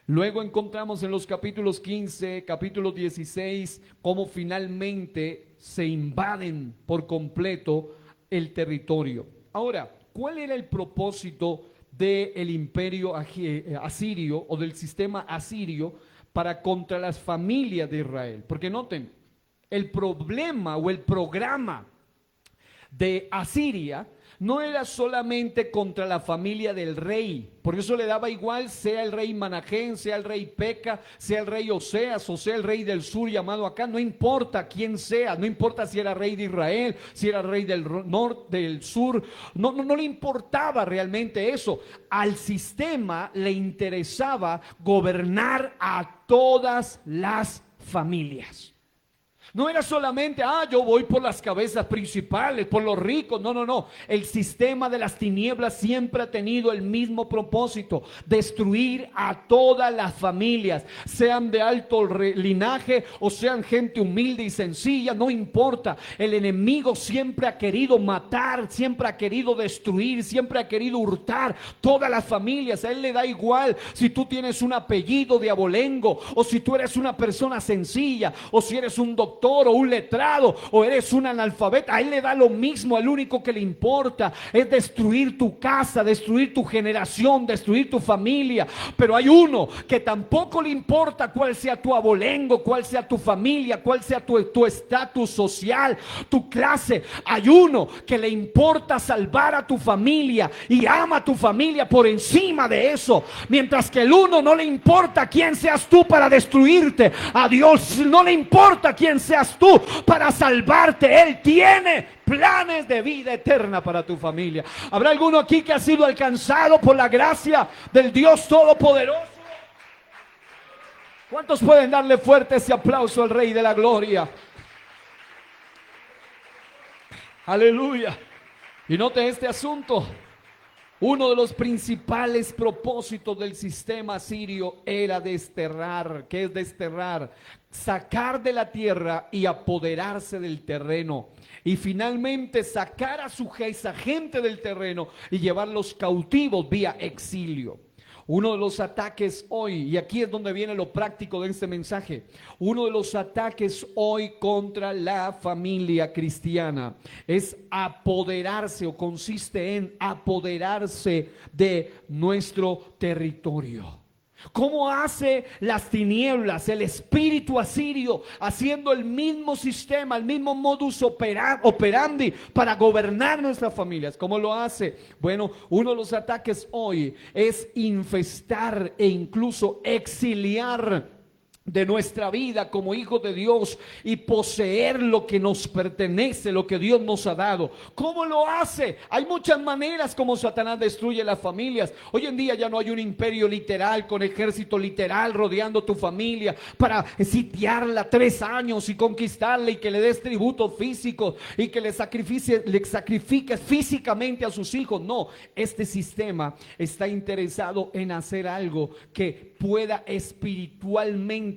Luego encontramos en los capítulos 15, capítulo 16, cómo finalmente se invaden por completo el territorio. Ahora, ¿cuál era el propósito del imperio asirio o del sistema asirio para contra las familias de Israel? Porque noten, el problema o el programa de Asiria no era solamente contra la familia del rey, porque eso le daba igual, sea el rey Manahén, sea el rey Peca, sea el rey Oseas o sea el rey del sur llamado acá, no importa quién sea, no importa si era rey de Israel, si era rey del norte, del sur, no le importaba realmente eso. Al sistema le interesaba gobernar a todas las familias. No era solamente, yo voy por las cabezas principales, por los ricos. No, no, no. El sistema de las tinieblas siempre ha tenido el mismo propósito: destruir a todas las familias, sean de alto linaje o sean gente humilde y sencilla, no importa. El enemigo siempre ha querido matar, siempre ha querido destruir, siempre ha querido hurtar todas las familias. A él le da igual si tú tienes un apellido de abolengo, o si tú eres una persona sencilla, o si eres un doctor o un letrado, o eres un analfabeta. A él le da lo mismo. Al único que le importa es destruir tu casa, destruir tu generación, destruir tu familia. Pero hay uno que tampoco le importa cuál sea tu abolengo, cuál sea tu familia, cuál sea tu estatus social, tu clase. Hay uno que le importa salvar a tu familia y ama a tu familia por encima de eso. Mientras que el uno no le importa quién seas tú para destruirte, a Dios no le importa quién seas tú para salvarte. Él tiene planes de vida eterna para tu familia. ¿Habrá alguno aquí que ha sido alcanzado por la gracia del Dios Todopoderoso? ¿Cuántos pueden darle fuerte ese aplauso al Rey de la Gloria? Aleluya. Y note este asunto. Uno de los principales propósitos del sistema asirio era desterrar. ¿Qué es desterrar? Sacar de la tierra y apoderarse del terreno. Y finalmente sacar a esa gente del terreno y llevarlos cautivos vía exilio. Uno de los ataques hoy, y aquí es donde viene lo práctico de este mensaje, uno de los ataques hoy contra la familia cristiana es apoderarse, o consiste en apoderarse de nuestro territorio. ¿Cómo hace las tinieblas, el espíritu asirio, haciendo el mismo sistema, el mismo modus operandi para gobernar nuestras familias? ¿Cómo lo hace? Bueno, uno de los ataques hoy es infestar e incluso exiliar de nuestra vida como hijos de Dios y poseer lo que nos pertenece, lo que Dios nos ha dado. ¿Cómo lo hace? Hay muchas maneras como Satanás destruye las familias. Hoy en día ya no hay un imperio literal con ejército literal rodeando tu familia para sitiarla 3 años y conquistarla, y que le des tributos físicos y que le sacrifiques físicamente a sus hijos. No, este sistema está interesado en hacer algo que pueda espiritualmente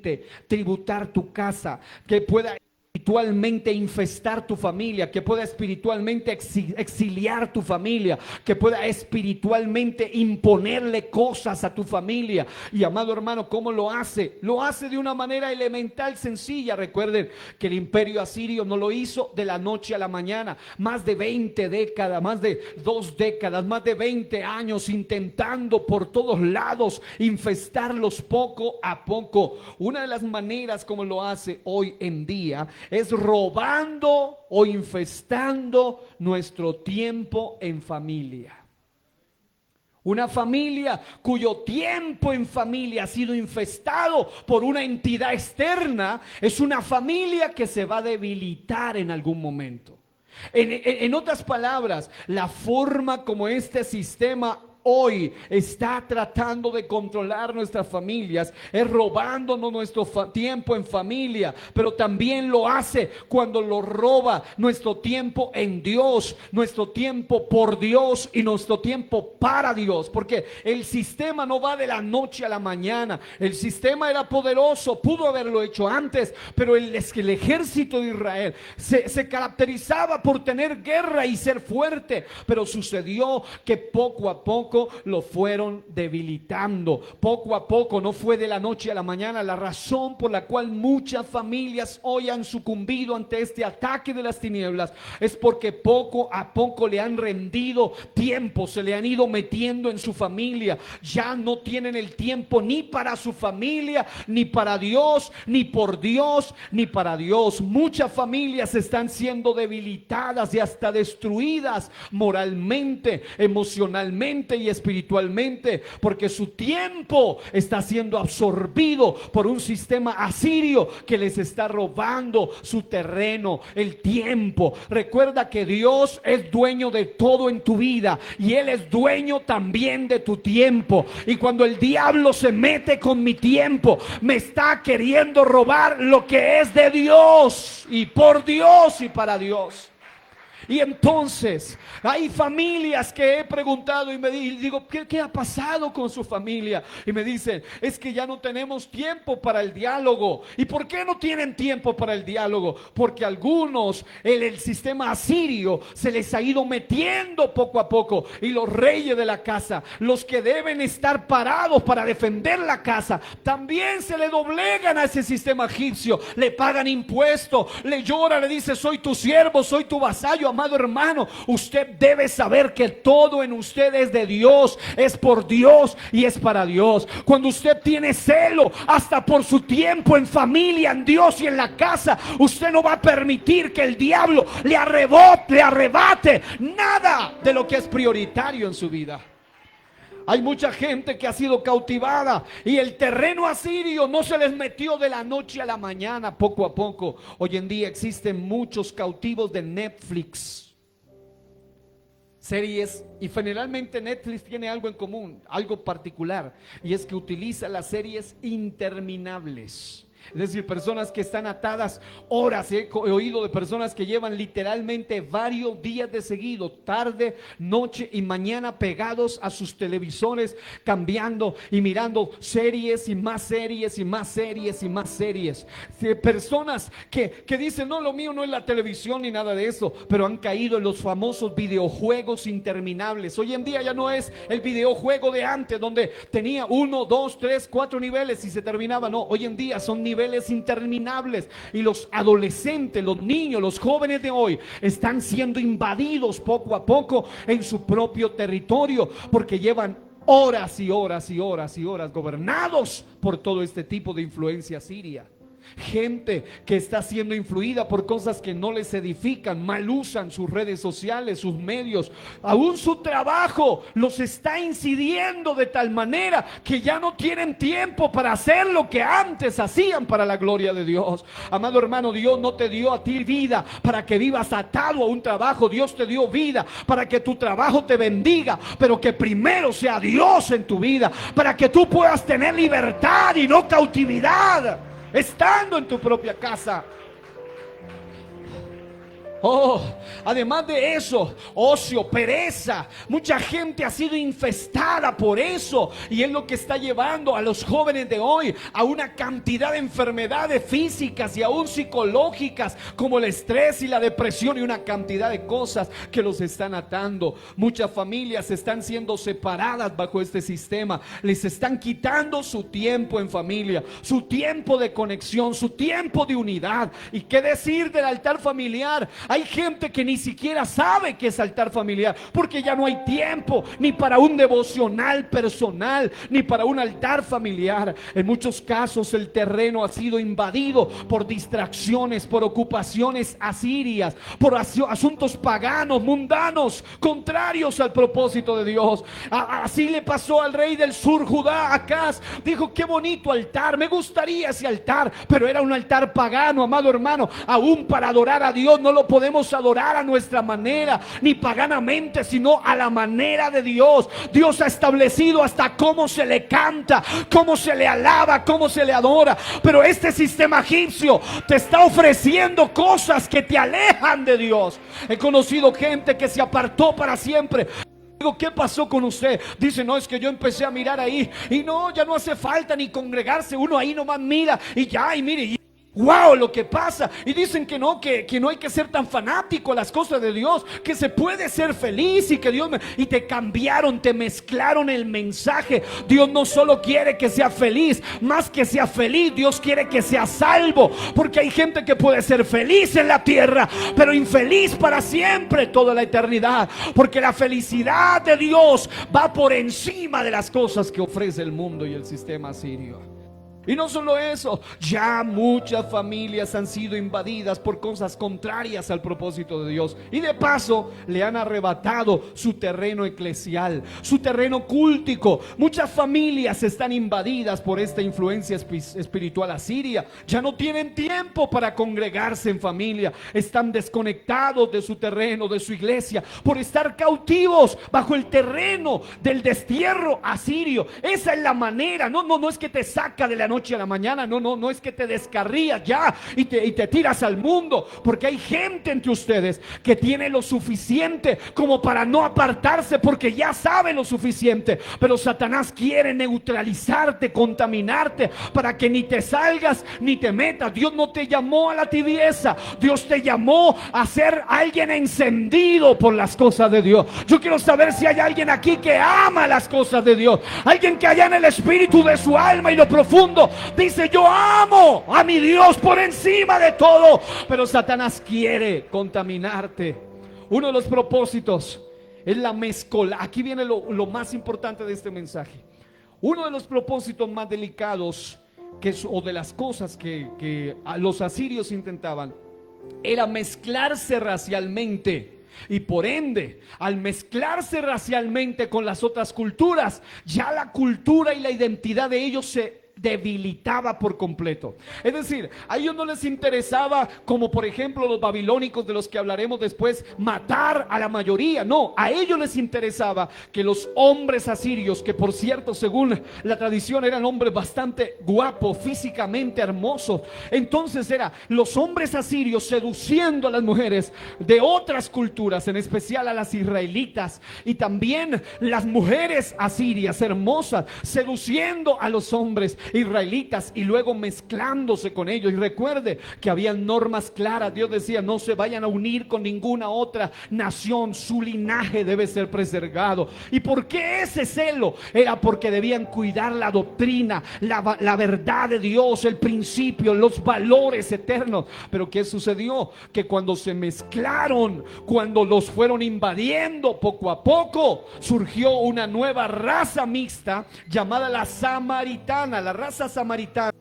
tributar tu casa, que pueda espiritualmente infestar tu familia, que pueda espiritualmente exiliar tu familia, que pueda espiritualmente imponerle cosas a tu familia. Y amado hermano, ¿cómo lo hace? Lo hace de una manera elemental, sencilla. Recuerden que el imperio asirio no lo hizo de la noche a la mañana. Más de 20 décadas, más de 2 décadas, más de 20 años intentando por todos lados infestarlos poco a poco. Una de las maneras como lo hace hoy en día es robando o infestando nuestro tiempo en familia. Una familia cuyo tiempo en familia ha sido infestado por una entidad externa es una familia que se va a debilitar en algún momento. En otras palabras, la forma como este sistema hoy está tratando de controlar nuestras familias es robándonos nuestro tiempo en familia, pero también lo hace cuando lo roba nuestro tiempo en Dios, nuestro tiempo por Dios y nuestro tiempo para Dios, porque el sistema no va de la noche a la mañana. El sistema era poderoso, pudo haberlo hecho antes, pero el ejército de Israel se caracterizaba por tener guerra y ser fuerte, pero sucedió que poco a poco lo fueron debilitando. Poco a poco, no fue de la noche a la mañana. La razón por la cual muchas familias hoy han sucumbido ante este ataque de las tinieblas es porque poco a poco le han rendido tiempo, se le han ido metiendo en su familia. Ya no tienen el tiempo ni para su familia, ni para Dios, ni por Dios, ni para Dios. Muchas familias están siendo debilitadas y hasta destruidas moralmente, emocionalmente y seria espiritualmente, porque su tiempo está siendo absorbido por un sistema asirio que les está robando su terreno, el tiempo. Recuerda que Dios es dueño de todo en tu vida y Él es dueño también de tu tiempo. Y cuando el diablo se mete con mi tiempo, me está queriendo robar lo que es de Dios y por Dios y para Dios. Y entonces hay familias que he preguntado y me digo, ¿qué ha pasado con su familia? Y me dicen, es que ya no tenemos tiempo para el diálogo. ¿Y por qué no tienen tiempo para el diálogo? Porque algunos, el sistema asirio se les ha ido metiendo poco a poco. Y los reyes de la casa, los que deben estar parados para defender la casa, también se le doblegan a ese sistema egipcio. Le pagan impuestos, le llora, le dice, soy tu siervo, soy tu vasallo. Amado hermano, usted debe saber que todo en usted es de Dios, es por Dios y es para Dios. Cuando usted tiene celo hasta por su tiempo en familia, en Dios y en la casa, usted no va a permitir que el diablo le arrebate nada de lo que es prioritario en su vida. Hay mucha gente que ha sido cautivada y el terreno asirio no se les metió de la noche a la mañana, poco a poco. Hoy en día existen muchos cautivos de Netflix, series, y generalmente Netflix tiene algo en común, algo particular, y es que utiliza las series interminables. Es decir, personas que están atadas horas. He oído de personas que llevan literalmente varios días de seguido, tarde, noche y mañana, pegados a sus televisores, cambiando y mirando series y más series y más series y más series. Personas que dicen, no, lo mío no es la televisión ni nada de eso, pero han caído en los famosos videojuegos interminables. Hoy en día ya no es el videojuego de antes, donde tenía 1, 2, 3, 4 niveles y se terminaba. No, hoy en día son niveles interminables, y los adolescentes, los niños, los jóvenes de hoy están siendo invadidos poco a poco en su propio territorio, porque llevan horas y horas y horas y horas gobernados por todo este tipo de influencia siria. Gente que está siendo influida por cosas que no les edifican, mal usan sus redes sociales, sus medios, aún su trabajo los está incidiendo de tal manera que ya no tienen tiempo para hacer lo que antes hacían para la gloria de Dios. Amado hermano, Dios no te dio a ti vida para que vivas atado a un trabajo. Dios te dio vida para que tu trabajo te bendiga, pero que primero sea Dios en tu vida, para que tú puedas tener libertad y no cautividad, estando en tu propia casa. Oh, además de eso, ocio, pereza. Mucha gente ha sido infestada por eso, y es lo que está llevando a los jóvenes de hoy a una cantidad de enfermedades físicas y aún psicológicas, como el estrés y la depresión, y una cantidad de cosas que los están atando. Muchas familias están siendo separadas bajo este sistema. Les están quitando su tiempo en familia, su tiempo de conexión, su tiempo de unidad. ¿Y qué decir del altar familiar? Hay gente que ni siquiera sabe qué es altar familiar, porque ya no hay tiempo ni para un devocional personal, ni para un altar familiar. En muchos casos el terreno ha sido invadido por distracciones, por ocupaciones asirias, por asuntos paganos, mundanos, contrarios al propósito de Dios. Así le pasó al rey del sur, Judá, Acaz. Dijo, qué bonito altar, me gustaría ese altar, pero era un altar pagano, amado hermano. Aún para adorar a Dios no lo podemos adorar a nuestra manera, ni paganamente, sino a la manera de Dios. Dios ha establecido hasta cómo se le canta, cómo se le alaba, cómo se le adora. Pero este sistema egipcio te está ofreciendo cosas que te alejan de Dios. He conocido gente que se apartó para siempre. Digo, ¿qué pasó con usted? Dice, no, es que yo empecé a mirar ahí, y no, ya no hace falta ni congregarse, uno ahí nomás mira y ya, y mire, wow, lo que pasa. Y dicen que no hay que ser tan fanático a las cosas de Dios, que se puede ser feliz, y que Dios y te cambiaron, te mezclaron el mensaje. Dios no solo quiere que sea feliz, más que sea feliz, Dios quiere que sea salvo, porque hay gente que puede ser feliz en la tierra, pero infeliz para siempre, toda la eternidad, porque la felicidad de Dios va por encima de las cosas que ofrece el mundo y el sistema asirio. Y no solo eso, ya muchas familias han sido invadidas por cosas contrarias al propósito de Dios. Y de paso le han arrebatado su terreno eclesial, su terreno cúltico. Muchas familias están invadidas por esta influencia espiritual asiria. Ya no tienen tiempo para congregarse en familia. Están desconectados de su terreno, de su iglesia, por estar cautivos bajo el terreno del destierro asirio. Esa es la manera. No es que te saca de la noche a la mañana, no es que te descarrías ya y te tiras al mundo, porque hay gente entre ustedes que tiene lo suficiente como para no apartarse, porque ya sabe lo suficiente, pero Satanás quiere neutralizarte, contaminarte, para que ni te salgas ni te metas. Dios no te llamó a la tibieza, Dios te llamó a ser alguien encendido por las cosas de Dios. Yo quiero saber si hay alguien aquí que ama las cosas de Dios, alguien que allá en el espíritu de su alma y lo profundo dice: yo amo a mi Dios por encima de todo. Pero Satanás quiere contaminarte. Uno de los propósitos es la mezcola. Aquí viene lo más importante de este mensaje. Uno de los propósitos más delicados o de las cosas que los asirios intentaban era mezclarse racialmente. Y por ende, al mezclarse racialmente con las otras culturas, ya la cultura y la identidad de ellos se debilitaba por completo. Es decir, a ellos no les interesaba, como por ejemplo los babilónicos de los que hablaremos después, matar a la mayoría. No, a ellos les interesaba que los hombres asirios, que por cierto según la tradición eran hombres bastante guapos, físicamente hermosos, entonces era los hombres asirios seduciendo a las mujeres de otras culturas, en especial a las israelitas, y también las mujeres asirias hermosas seduciendo a los hombres israelitas y luego mezclándose con ellos. Y recuerde que había normas claras. Dios decía: no se vayan a unir con ninguna otra nación, su linaje debe ser preservado. ¿Y por qué ese celo? Era porque debían cuidar la doctrina, la verdad de Dios, el principio, los valores eternos. Pero ¿qué sucedió? Que cuando se mezclaron, cuando los fueron invadiendo poco a poco, surgió una nueva raza mixta llamada la samaritana. La raza samaritana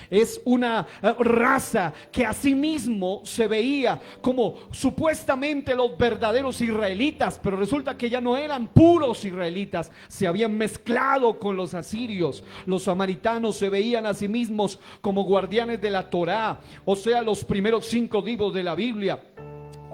es una raza que asimismo se veía como supuestamente los verdaderos israelitas, pero resulta que ya no eran puros israelitas, se habían mezclado con los asirios. Los samaritanos se veían a sí mismos como guardianes de la Torá, o sea, los primeros 5 libros de la Biblia.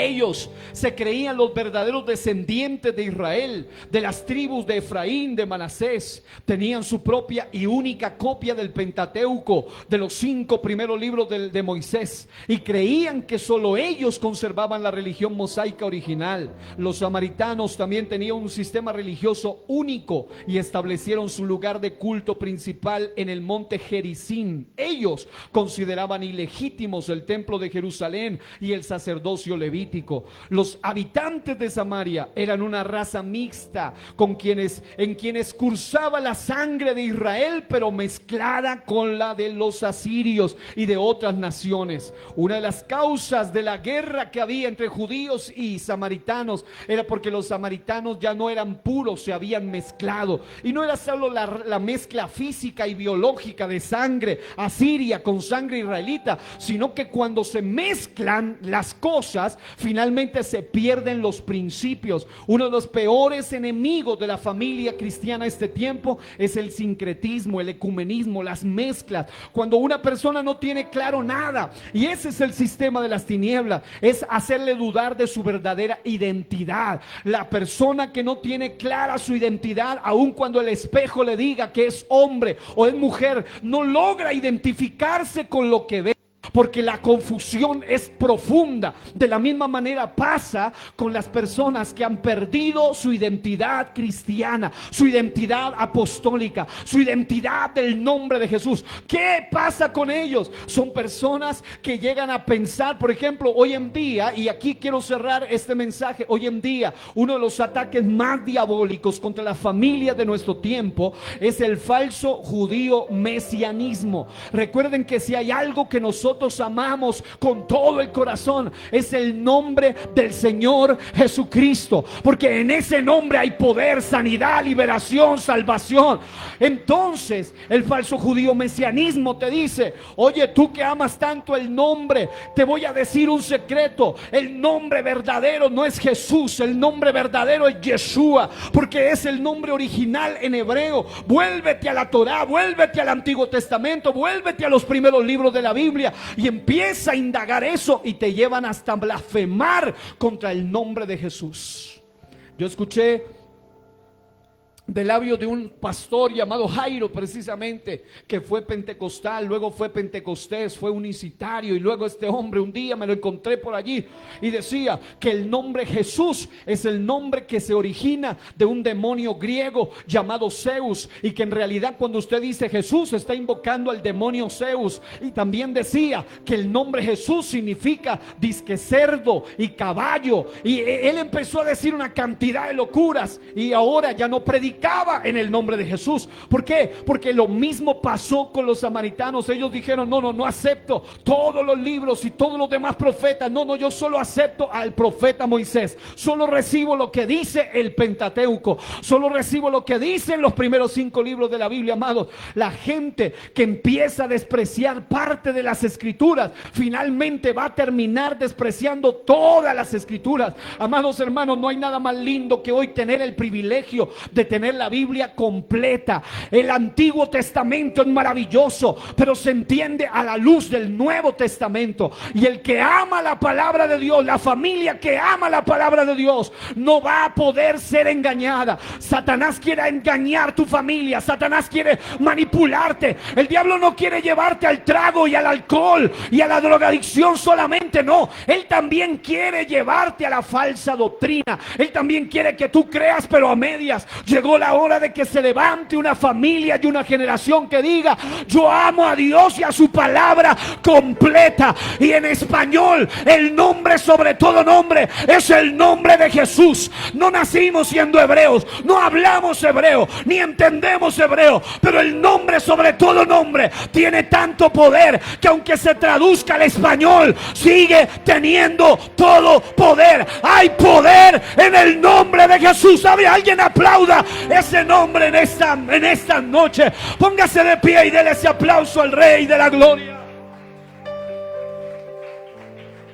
Ellos se creían los verdaderos descendientes de Israel, de las tribus de Efraín, de Manasés. Tenían su propia y única copia del Pentateuco, de los 5 primeros libros de Moisés, y creían que solo ellos conservaban la religión mosaica original. Los samaritanos también tenían un sistema religioso único y establecieron su lugar de culto principal en el monte Gerizim. Ellos consideraban ilegítimos el templo de Jerusalén y el sacerdocio levítico. Los habitantes de Samaria eran una raza mixta en quienes cursaba la sangre de Israel, pero mezclada con la de los asirios y de otras naciones. Una de las causas de la guerra que había entre judíos y samaritanos era porque los samaritanos ya no eran puros, se habían mezclado. Y no era solo la mezcla física y biológica de sangre asiria con sangre israelita, sino que cuando se mezclan las cosas, finalmente se pierden los principios. Uno de los peores enemigos de la familia cristiana este tiempo es el sincretismo, el ecumenismo, las mezclas. Cuando una persona no tiene claro nada, y ese es el sistema de las tinieblas, es hacerle dudar de su verdadera identidad. La persona que no tiene clara su identidad, aun cuando el espejo le diga que es hombre o es mujer, no logra identificarse con lo que ve, porque la confusión es profunda. De la misma manera pasa con las personas que han perdido su identidad cristiana, su identidad apostólica, su identidad del nombre de Jesús. ¿Qué pasa con ellos? Son personas que llegan a pensar, por ejemplo, hoy en día, y aquí quiero cerrar este mensaje, hoy en día uno de los ataques más diabólicos contra la familia de nuestro tiempo es el falso judío mesianismo. Recuerden que si hay algo que nosotros nosotros amamos con todo el corazón es el nombre del Señor Jesucristo, porque en ese nombre hay poder, sanidad, liberación, salvación. Entonces el falso judío mesianismo te dice: oye, tú que amas tanto el nombre, te voy a decir un secreto. El nombre verdadero no es Jesús, el nombre verdadero es Yeshua, porque es el nombre original en hebreo. Vuélvete a la Torá, vuélvete al Antiguo Testamento, vuélvete a los primeros libros de la Biblia y empieza a indagar eso, y te llevan hasta blasfemar contra el nombre de Jesús. Yo escuché del labio de un pastor llamado Jairo, precisamente, que fue pentecostal, luego fue pentecostés, fue unicitario, y luego este hombre un día me lo encontré por allí y decía que el nombre Jesús es el nombre que se origina de un demonio griego llamado Zeus, y que en realidad cuando usted dice Jesús está invocando al demonio Zeus. Y también decía que el nombre Jesús significa disque cerdo y caballo, y él empezó a decir una cantidad de locuras, y ahora ya no predica en el nombre de Jesús. ¿Por qué? Porque lo mismo pasó con los samaritanos. Ellos dijeron: no acepto todos los libros y todos los demás profetas. No, yo solo acepto al profeta Moisés. Solo recibo lo que dice el Pentateuco. Solo recibo lo que dicen los primeros 5 libros de la Biblia. Amados, la gente que empieza a despreciar parte de las escrituras, finalmente va a terminar despreciando todas las escrituras. Amados hermanos, no hay nada más lindo que hoy tener el privilegio de tener la Biblia completa. El Antiguo Testamento es maravilloso, pero se entiende a la luz del Nuevo Testamento. Y el que ama la palabra de Dios, la familia que ama la palabra de Dios, no va a poder ser engañada. Satanás quiere engañar tu familia, Satanás quiere manipularte. El diablo no quiere llevarte al trago y al alcohol y a la drogadicción solamente, no. Él también quiere llevarte a la falsa doctrina. Él también quiere que tú creas, pero a medias. Llegó la hora de que se levante una familia y una generación que diga: yo amo a Dios y a su palabra completa. Y en español, el nombre sobre todo nombre es el nombre de Jesús. No nacimos siendo hebreos, no hablamos hebreo, ni entendemos hebreo, pero el nombre sobre todo nombre tiene tanto poder que aunque se traduzca al español, sigue teniendo todo poder. Hay poder en el nombre de Jesús. ¿Sabe? Alguien aplauda ese nombre en esta noche. Póngase de pie y déle ese aplauso al Rey de la Gloria.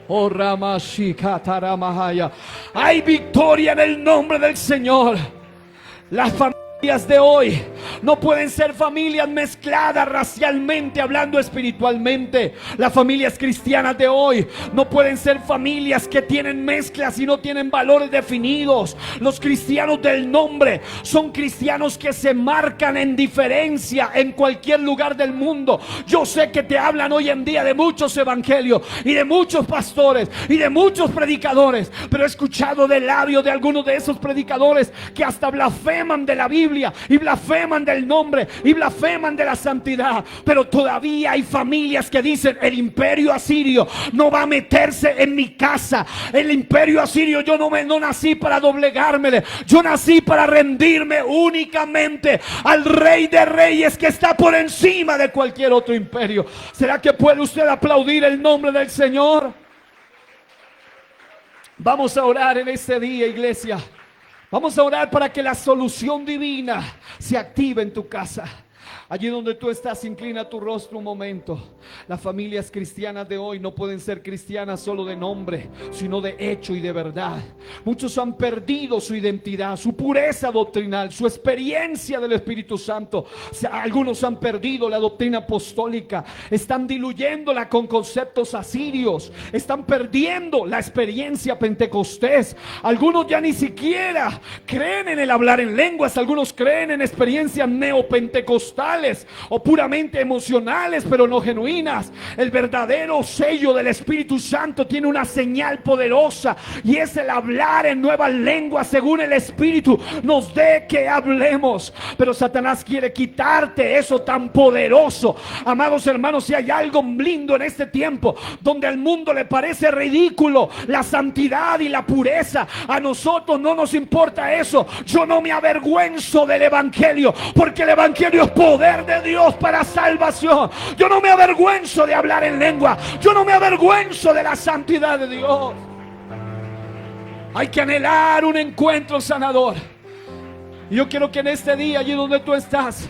Oh, Ramashikatarahaya. Hay victoria en el nombre del Señor. Las familias de hoy no pueden ser familias mezcladas racialmente, hablando espiritualmente. Las familias cristianas de hoy no pueden ser familias que tienen mezclas y no tienen valores definidos. Los cristianos del nombre son cristianos que se marcan en diferencia en cualquier lugar del mundo. Yo sé que te hablan hoy en día de muchos evangelios y de muchos pastores y de muchos predicadores, pero he escuchado del labio de algunos de esos predicadores que hasta blasfeman de la Biblia y blasfeman del nombre y blasfeman de la santidad. Pero todavía hay familias que dicen: el imperio asirio no va a meterse en mi casa. El imperio asirio, yo no nací para doblegármele, yo nací para rendirme únicamente al Rey de Reyes, que está por encima de cualquier otro imperio. ¿Será que puede usted aplaudir el nombre del Señor? Vamos a orar en este día, iglesia. Vamos a orar para que la solución divina se active en tu casa. Allí donde tú estás, inclina tu rostro un momento. Las familias cristianas de hoy no pueden ser cristianas solo de nombre, sino de hecho y de verdad. Muchos han perdido su identidad, su pureza doctrinal, su experiencia del Espíritu Santo. Algunos han perdido la doctrina apostólica, están diluyéndola con conceptos asirios, están perdiendo la experiencia pentecostés. Algunos ya ni siquiera creen en el hablar en lenguas, algunos creen en experiencias neopentecostales o puramente emocionales, pero no genuinas. El verdadero sello del Espíritu Santo tiene una señal poderosa, y es el hablar en nuevas lenguas según el Espíritu nos dé que hablemos. Pero Satanás quiere quitarte eso tan poderoso. Amados hermanos, si hay algo lindo en este tiempo donde al mundo le parece ridículo la santidad y la pureza, a nosotros no nos importa eso. Yo no me avergüenzo del evangelio, porque el evangelio es poder poder de Dios para salvación. Yo no me avergüenzo de hablar en lengua. Yo no me avergüenzo de la santidad de Dios. Hay que anhelar un encuentro sanador. Y yo quiero que en este día, allí donde tú estás,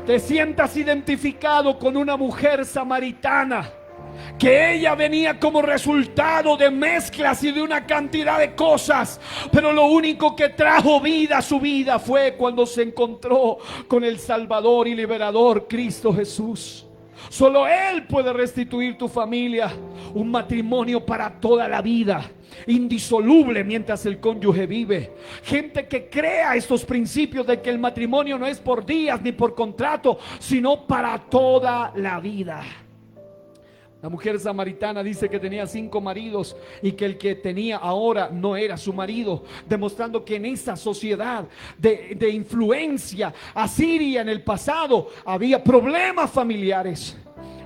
te sientas identificado con una mujer samaritana, que ella venía como resultado de mezclas y de una cantidad de cosas, pero lo único que trajo vida a su vida fue cuando se encontró con el Salvador y Liberador, Cristo Jesús. Solo Él puede restituir tu familia, un matrimonio para toda la vida, indisoluble mientras el cónyuge vive. Gente que crea estos principios de que el matrimonio no es por días ni por contrato, sino para toda la vida. La mujer samaritana dice que tenía 5 maridos y que el que tenía ahora no era su marido, demostrando que en esa sociedad de influencia asiria en el pasado había problemas familiares.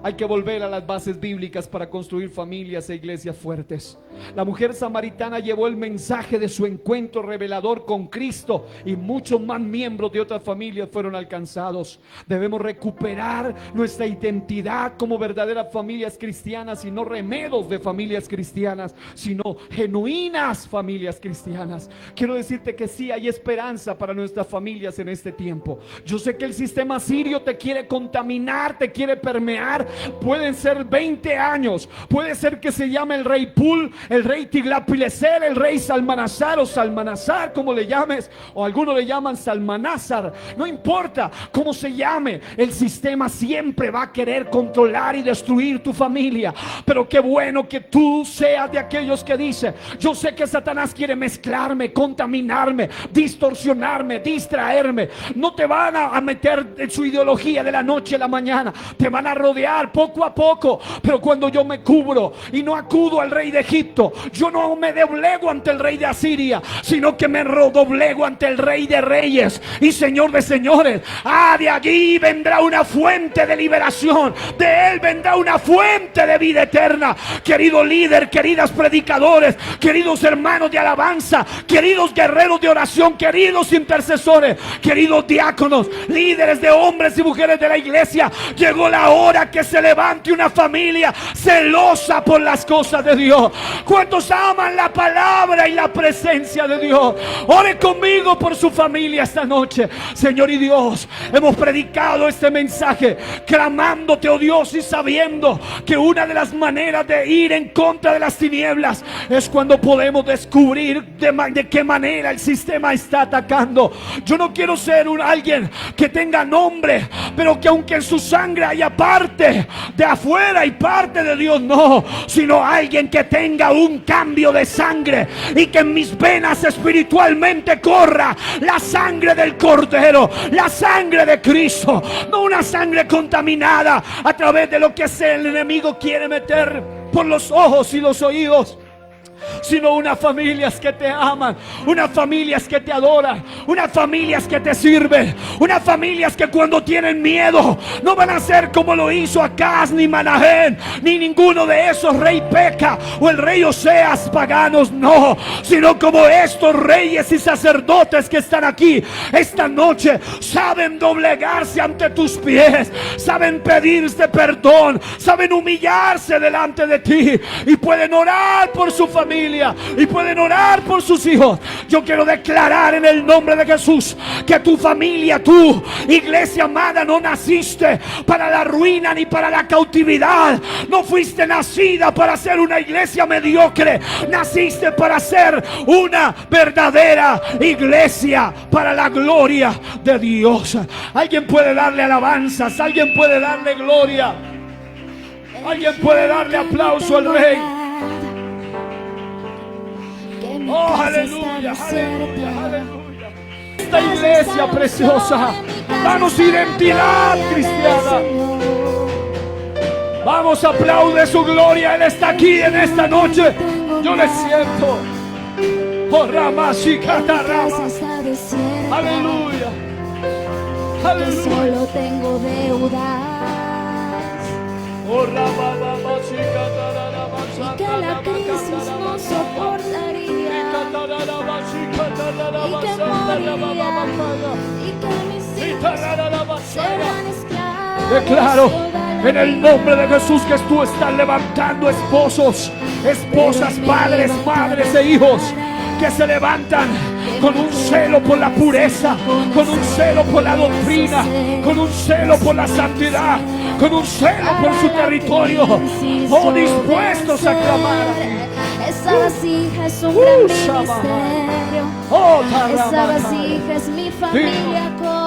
Hay que volver a las bases bíblicas para construir familias e iglesias fuertes. La mujer samaritana llevó el mensaje de su encuentro revelador con Cristo, y muchos más miembros de otras familias fueron alcanzados. Debemos recuperar nuestra identidad como verdaderas familias cristianas, y no remedos de familias cristianas, sino genuinas familias cristianas. Quiero decirte que sí hay esperanza para nuestras familias en este tiempo. Yo sé que el sistema sirio te quiere contaminar, te quiere permear. Pueden ser 20 años, puede ser que se llame el rey Pul, el rey Tiglat-Pileser, el rey Salmanasar o Salmanasar, como le llames, o algunos le llaman Salmanasar. No importa cómo se llame, el sistema siempre va a querer controlar y destruir tu familia. Pero qué bueno que tú seas de aquellos que dicen: yo sé que Satanás quiere mezclarme, contaminarme, distorsionarme, distraerme. No te van a meter en su ideología de la noche a la mañana, te van a rodear poco a poco. Pero cuando yo me cubro y no acudo al rey de Egipto, yo no me doblego ante el rey de Asiria, sino que me doblego ante el rey de reyes y señor de señores. De allí vendrá una fuente de liberación, de él vendrá una fuente de vida eterna. Querido líder, queridas predicadores, queridos hermanos de alabanza, queridos guerreros de oración, queridos intercesores, queridos diáconos, líderes de hombres y mujeres de la iglesia, llegó la hora que se levante una familia celosa por las cosas de Dios. ¿Cuántos aman la palabra y la presencia de Dios? Ore conmigo por su familia esta noche. Señor y Dios, hemos predicado este mensaje clamándote, oh Dios, y sabiendo que una de las maneras de ir en contra de las tinieblas es cuando podemos descubrir de qué manera el sistema está atacando. Yo no quiero ser alguien que tenga nombre, pero que aunque en su sangre haya parte de afuera y parte de Dios, no, sino alguien que tenga un cambio de sangre y que en mis venas espiritualmente corra la sangre del Cordero, la sangre de Cristo, no una sangre contaminada a través de lo que el enemigo quiere meter por los ojos y los oídos, sino unas familias que te aman, unas familias que te adoran, unas familias que te sirven, unas familias que cuando tienen miedo no van a ser como lo hizo Acaz, ni Manahem, ni ninguno de esos rey Peca o el rey Oseas paganos, no, sino como estos reyes y sacerdotes que están aquí esta noche, saben doblegarse ante tus pies, saben pedirte perdón, saben humillarse delante de ti y pueden orar por su familia y pueden orar por sus hijos. Yo quiero declarar en el nombre de Jesús que tu familia, tu iglesia amada, no naciste para la ruina ni para la cautividad. No fuiste nacida para ser una iglesia mediocre. Naciste para ser una verdadera iglesia para la gloria de Dios. Alguien puede darle alabanzas, alguien puede darle gloria, alguien puede darle aplauso al Rey. Oh, aleluya, aleluya, aleluya. Esta iglesia preciosa, danos identidad cristiana. Vamos, aplaude su gloria. Él está aquí en esta noche. Yo le siento. Oh, ramas y cataramas. Aleluya, aleluya. Solo tengo deudas. Oh, ramas y cataramas. Y que la crisis no soportaría. Y que moriría. Y que mis hijos serán esclavos. Declaro toda la en el nombre de Jesús que tú estás levantando esposos, esposas, padres, madres e hijos que se levantan con un celo por la pureza, con un celo por la doctrina, con un celo por la santidad, con un celo por su territorio, oh, dispuestos a clamar a ti. Esa vasija es un gran ministerio. Oh, Esa vasija es mi familia con